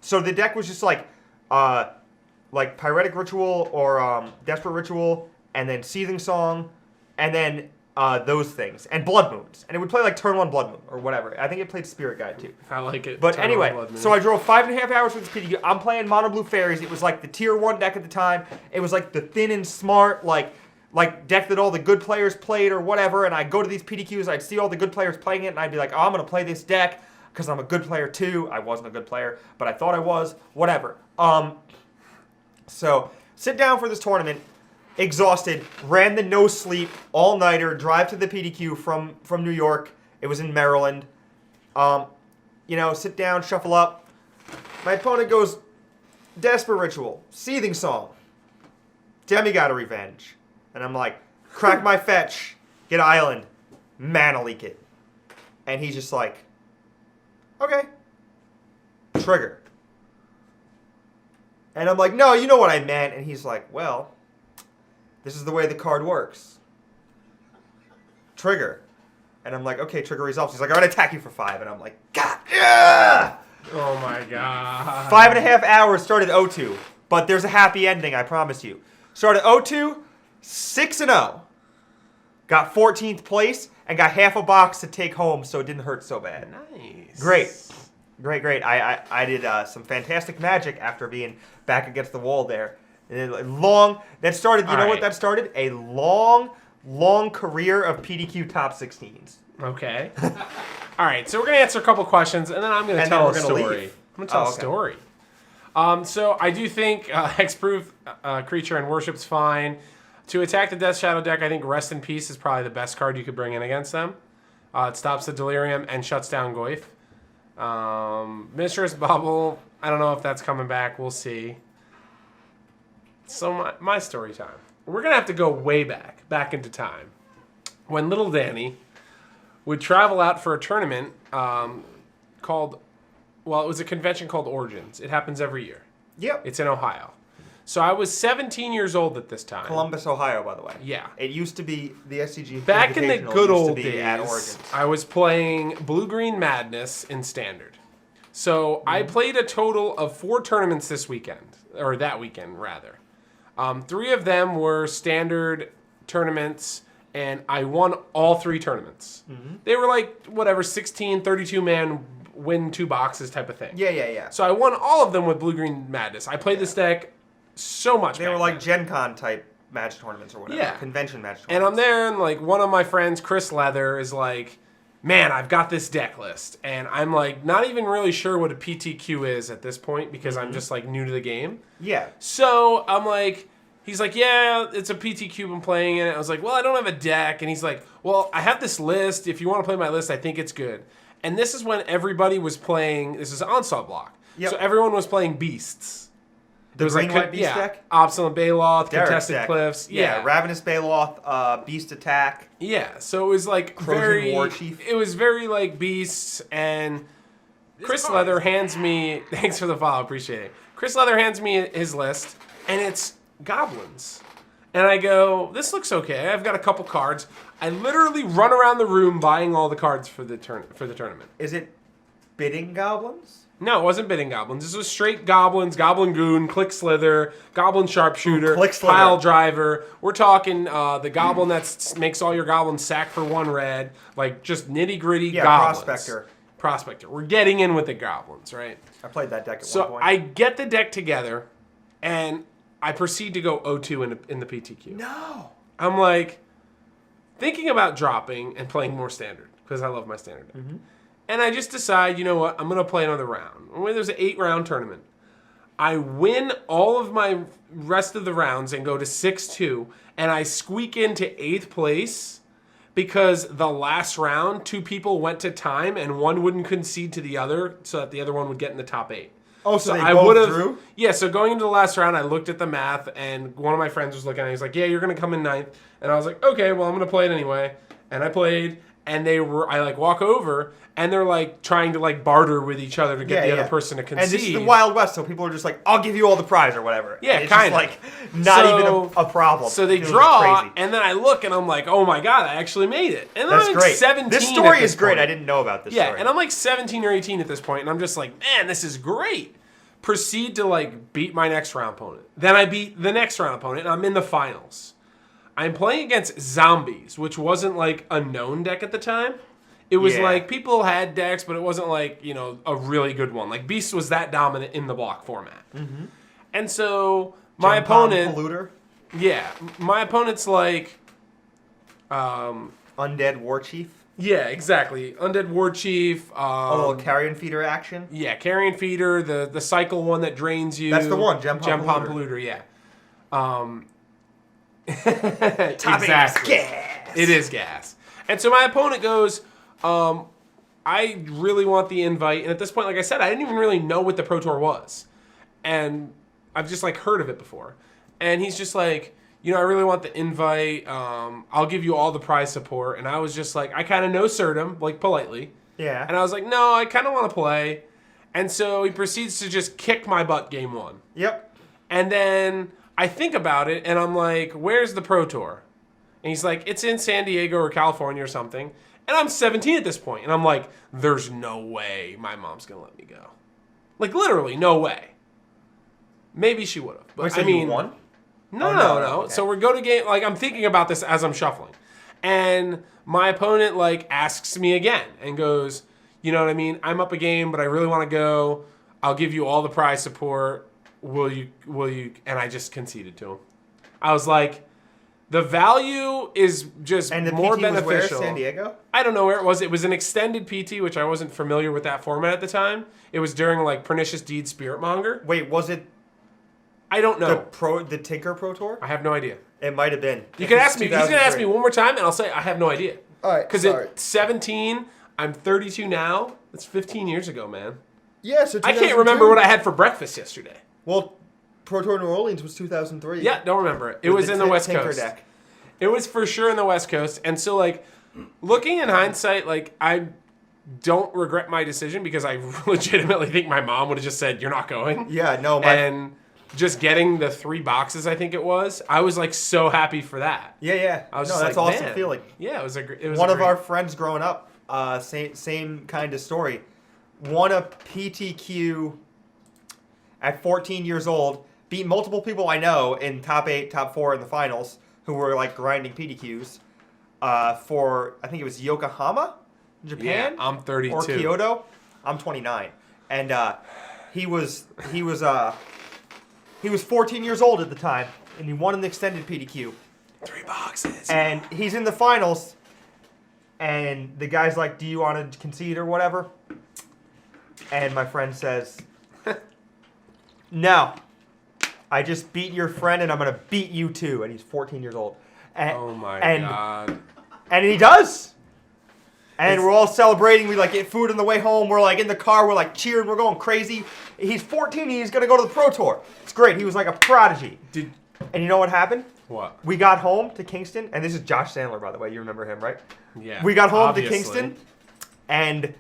So the deck was just like Pyretic Ritual or Desperate Ritual, and then Seething Song, and then those things, and Blood Moons. And it would play like turn 1 Blood Moon or whatever. I think it played Spirit Guide too. I like it. But Turn anyway, on Blood Moon. so I drove 5.5 hours for this PTQ. I'm playing Mono Blue Fairies. It was like the tier 1 deck at the time. It was like the thin and smart, like deck that all the good players played or whatever. And I'd go to these PTQs, I'd see all the good players playing it, and I'd be like, oh, I'm going to play this deck because I'm a good player too. I wasn't a good player, but I thought I was. Whatever. So sit down for this tournament, exhausted, ran the no sleep all-nighter, drive to the PTQ from New York. It was in Maryland. Sit down, shuffle up. My opponent goes Desperate Ritual, Seething Song, Demigod of Revenge. And I'm like, crack my fetch, get Island, Mana Leak it. And he's just like, okay. Trigger. And I'm like, no, you know what I meant. And he's like, well, this is the way the card works. Trigger. And I'm like, okay, trigger resolves. He's like, I'm going to attack you for 5. And I'm like, God, yeah! Oh my god. 5.5 hours, started 0-2. But there's a happy ending, I promise you. Started 0-2, 6-0. Got 14th place and got half a box to take home, so it didn't hurt so bad. Nice. Great. I did some fantastic magic after being back against the wall there. And that started, you know what that started? A long career of PDQ top 16s. Okay. All right, so we're going to answer a couple questions, and then I'm going to tell a story. Leave. I'm going to tell a story. So I do think Hexproof Creature and Worship's fine. To attack the Death Shadow deck, I think Rest in Peace is probably the best card you could bring in against them. It stops the Delirium and shuts down Goyf. Mistress Bubble, I don't know if that's coming back. We'll see. So my story time. We're going to have to go way back into time. When little Danny would travel out for a tournament called, well, it was a convention called Origins. It happens every year. Yep. It's in Ohio. So I was 17 years old at this time. Columbus, Ohio, by the way. Yeah. It used to be the SCG. Back in the good old days, at Origins. I was playing Blue-Green Madness in Standard. So I played a total of 4 tournaments this weekend, or that weekend, rather. 3 of them were Standard tournaments, and I won all 3 tournaments. Mm-hmm. They were like, whatever, 16, 32-man win 2 boxes type of thing. Yeah. So I won all of them with Blue-Green Madness. I played this deck so much. They were like Gen Con type match tournaments or whatever. Yeah. Convention match tournaments. And I'm there, and like one of my friends, Chris Leather, is like, man, I've got this deck list. And I'm like, not even really sure what a PTQ is at this point because I'm just like new to the game. Yeah. So I'm like, he's like, yeah, it's a PTQ I'm playing in it. I was like, well, I don't have a deck. And he's like, well, I have this list. If you want to play my list, I think it's good. And this is when everybody was playing, this is Onslaught block. Yep. So everyone was playing Beasts. The green-white Beast deck? Obstinate Baloth, Derek's Contested deck. Cliffs. Yeah. Ravenous Baloth, Beast Attack. Yeah, so it was like Crozian War Chief. It was very like Beasts, and Chris Leather hands me, thanks for the follow, appreciate it. Chris Leather hands me his list, and it's goblins. And I go, this looks okay. I've got a couple cards. I literally run around the room buying all the cards for the tournament. Is it bidding goblins? No, it wasn't bidding goblins. This was straight goblins, Goblin Goon, Click Slither, Goblin Sharpshooter, Pile Driver. We're talking the goblin that makes all your goblins sack for 1 red. Like, just nitty-gritty goblins. Prospector. We're getting in with the goblins, right? I played that deck at one So point. I get the deck together, and I proceed to go 0-2 in the PTQ. No! I'm like, thinking about dropping and playing more Standard, because I love my Standard deck. Mm-hmm. And I just decide, you know what, I'm going to play another round. When there's an 8-round tournament, I win all of my rest of the rounds and go to 6-2, and I squeak into 8th place because the last round, 2 people went to time, and one wouldn't concede to the other so that the other one would get in the top 8. Oh, so they both drew? Yeah, so going into the last round, I looked at the math, and one of my friends was looking at it. He's like, yeah, you're going to come in 9th. And I was like, okay, well, I'm going to play it anyway. And I played, and I like walk over, and they're like trying to like barter with each other to get the other person to concede. And this is the Wild West, so people are just like, I'll give you all the prize or whatever. Yeah, it's kind of. Like, not even a problem. So they draw, and then I look, and I'm like, oh my God, I actually made it. And that's I'm great. 17 This story is great. I didn't know about this story. And I'm like 17 or 18 at this point, and I'm just like, man, this is great. Proceed to like beat my next round opponent. Then I beat the next round opponent, and I'm in the finals. I'm playing against Zombies, which wasn't like a known deck at the time. It was like people had decks, but it wasn't like, you know, a really good one. Like Beast was that dominant in the block format. Mm-hmm. And so my opponent... Polluter? Yeah. My opponent's like... Undead War Chief? Yeah, exactly. Undead War Chief. A little Carrion Feeder action? Yeah, Carrion Feeder, the cycle one that drains you. That's the one, Gem Palm Polluter, yeah. Top exactly. Gas. It is gas. And so my opponent goes... I really want the invite, and at this point, like I said, I didn't even really know what the Pro Tour was, and I've just like heard of it before. And he's just like, you know, I really want the invite. I'll give you all the prize support. And I was just like, I kind of no-sirred him, like politely. Yeah. And I was like, no, I kind of want to play. And so he proceeds to just kick my butt game 1. Yep. And then I think about it, and I'm like, where's the Pro Tour? And he's like, it's in San Diego or California or something. And I'm 17 at this point, and I'm like, there's no way my mom's going to let me go. Like, literally, no way. Maybe she would have. But Wait, so I mean, you won? No, Oh, no. okay. So we're going to game. Like, I'm thinking about this as I'm shuffling. And my opponent, like, asks me again and goes, you know what I mean? I'm up a game, but I really want to go. I'll give you all the prize support. Will you? And I just conceded to him. I was like, the value is just And the more PT beneficial. was where? San Diego? I don't know where it was. It was an extended PT, which I wasn't familiar with that format at the time. It was during, like, Pernicious Deed Spiritmonger. Wait, was it I don't know. the Tinker Pro Tour? I have no idea. It might have been. You can ask me. He's going to ask me one more time, and I'll say I have no idea. All right, Because sorry. at 17, I'm 32 now. That's 15 years ago, man. Yeah, so I can't remember what I had for breakfast yesterday. Well, Pro Tour New Orleans was 2003. Yeah, don't remember it. It With was in the West Tinker Coast. deck. It was for sure in the West Coast. And so, like, looking in hindsight, like, I don't regret my decision because I legitimately think my mom would have just said, you're not going. Yeah, no, And just getting the 3 boxes, I think it was, I was, like, so happy for that. yeah. I was no, just that's like, awesome man. feeling. Yeah, it was a One of our friends growing up, same kind of story, won a PTQ at 14 years old, beat multiple people I know in top 8, top 4 in the finals who were like grinding PTQs for, I think it was Yokohama, Japan? Yeah, I'm 32. Or Kyoto. I'm 29. And he was 14 years old at the time, and he won an extended PTQ. 3 boxes. And he's in the finals, and the guy's like, do you want to concede or whatever? And my friend says, no. I just beat your friend, and I'm going to beat you too. And he's 14 years old. And, Oh my and, god. And he does. And we're all celebrating. We like get food on the way home. We're like in the car. We're like cheering. We're going crazy. He's 14. And he's going to go to the Pro Tour. It's great. He was like a prodigy. And you know what happened? What? We got home to Kingston, and this is Josh Sandler, by the way. You remember him, right? Yeah. We got home obviously. to Kingston, and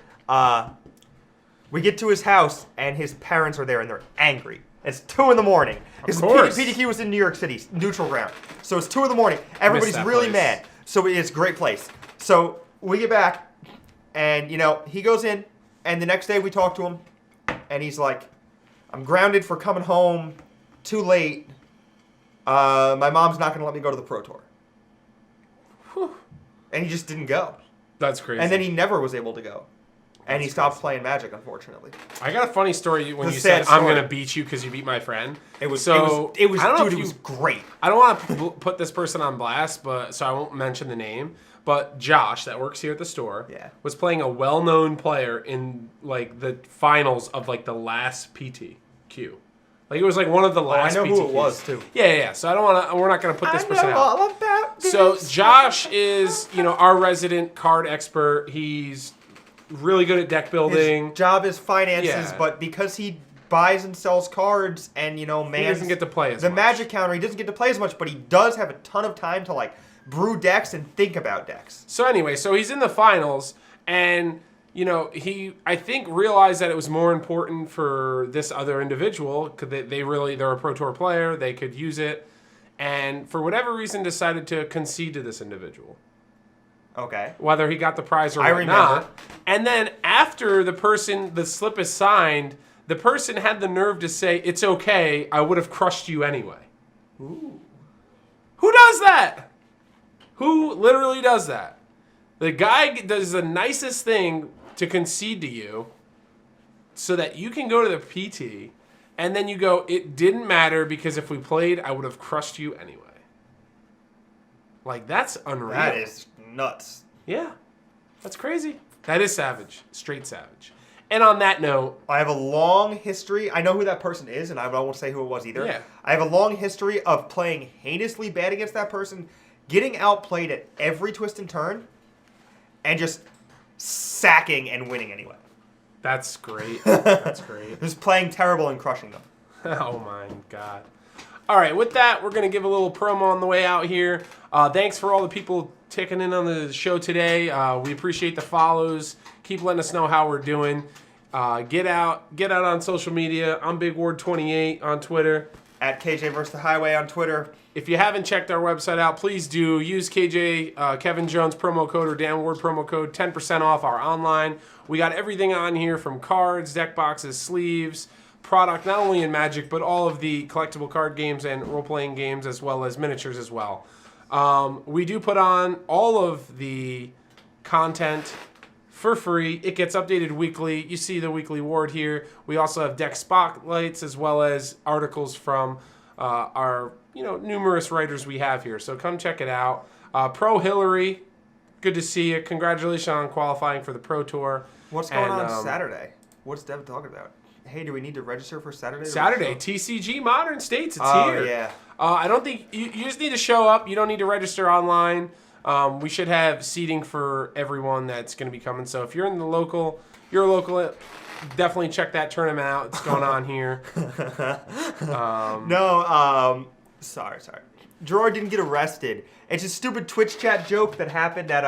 we get to his house, and his parents are there, and they're angry. It's 2 in the morning. His course. PTQ was in New York City, neutral ground. So it's 2 in the morning. Everybody's that really place. mad. So it's a great place. So we get back, and he goes in, and the next day we talk to him, and he's like, I'm grounded for coming home too late. My mom's not going to let me go to the Pro Tour. Whew. And he just didn't go. That's crazy. And then he never was able to go. And he That's stopped crazy. playing Magic, unfortunately. I got a funny story when It's a you sad said I'm story. gonna beat you because you beat my friend. It was, so. it was I don't know dude, if it was you- great. I don't want to put this person on blast, but so I won't mention the name. But Josh, that works here at the store, Yeah. was playing a well-known player in like the finals of like the last PTQ. Like it was like one of the last. I know who it PTQs. was too. Yeah. So I don't want to. We're not gonna put this person out. all about this. So Josh is, our resident card expert. He's really good at deck building. His job is finances, Yeah. but because he buys and sells cards and, He man, doesn't get to play as the much. Magic counter, he doesn't get to play as much, but he does have a ton of time to, like, brew decks and think about decks. So anyway, so he's in the finals, and he I think realized that it was more important for this other individual because they're a Pro Tour player, they could use it, and for whatever reason decided to concede to this individual. Okay. Whether he got the prize or I not. remember. And then after the slip is signed, the person had the nerve to say, "It's okay, I would have crushed you anyway." Ooh. Who does that? Who literally does that? The guy does the nicest thing to concede to you so that you can go to the PT, and then you go, "It didn't matter because if we played, I would have crushed you anyway." Like, that's unreal. That is nuts. Yeah. That's crazy. That is savage. Straight savage. And on that note, I have a long history. I know who that person is, and I won't say who it was either. Yeah. I have a long history of playing heinously bad against that person, getting outplayed at every twist and turn, and just sacking and winning anyway. that's great. That's great. Just playing terrible and crushing them. Oh my God. All right, with that, we're going to give a little promo on the way out here. Thanks for all the people ticking in on the show today. We appreciate the follows. Keep letting us know how we're doing. Get out on social media. I'm Big Ward 28 on Twitter. at KJ vs. the Highway on Twitter. If you haven't checked our website out, please do. Use KJ Kevin Jones promo code or Dan Ward promo code, 10% off our online. We got everything on here from cards, deck boxes, sleeves, product, not only in Magic, but all of the collectible card games and role-playing games, as well as miniatures as well. We do put on all of the content for free. It gets updated weekly. You see the weekly ward here. We also have deck spotlights as well as articles from our numerous writers we have here. So come check it out. Pro Hillary, good to see you. Congratulations on qualifying for the Pro Tour. What's going on Saturday? What's Dev talking about? Hey, do we need to register for Saturday? TCG Modern States. It's here. Oh, yeah. I don't think you just need to show up. You don't need to register online. We should have seating for everyone that's going to be coming. So if you're in the local, definitely check that tournament out. It's going on here. Sorry. Gerard didn't get arrested. It's a stupid Twitch chat joke that happened at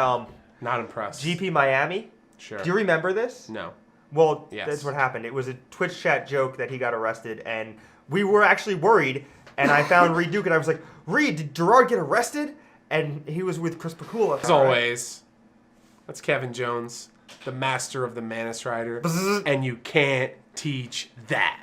Not impressed. GP Miami. Sure. Do you remember this? No. Well, yes. That's what happened. It was a Twitch chat joke that he got arrested, and we were actually worried. And I found Reed Duke, and I was like, Reed, did Gerard get arrested? And he was with Chris Pakula. As always, that's Kevin Jones, the master of the Manus Rider, and you can't teach that.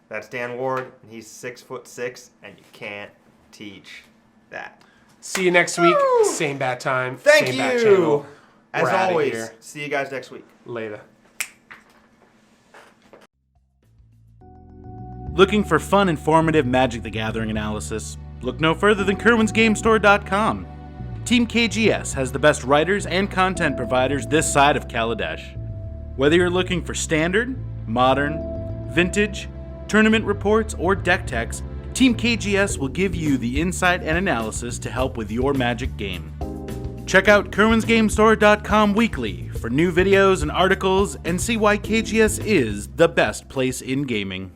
That's Dan Ward, and he's 6'6", and you can't teach that. See you next week. Woo! Same bat time. Thank same you. Bat channel. As We're outta always, here. see you guys next week. Later. Looking for fun, informative Magic the Gathering analysis? Look no further than KerwinsGameStore.com. Team KGS has the best writers and content providers this side of Kaladesh. Whether you're looking for standard, modern, vintage, tournament reports, or deck techs, Team KGS will give you the insight and analysis to help with your Magic game. Check out KerwinsGameStore.com weekly for new videos and articles and see why KGS is the best place in gaming.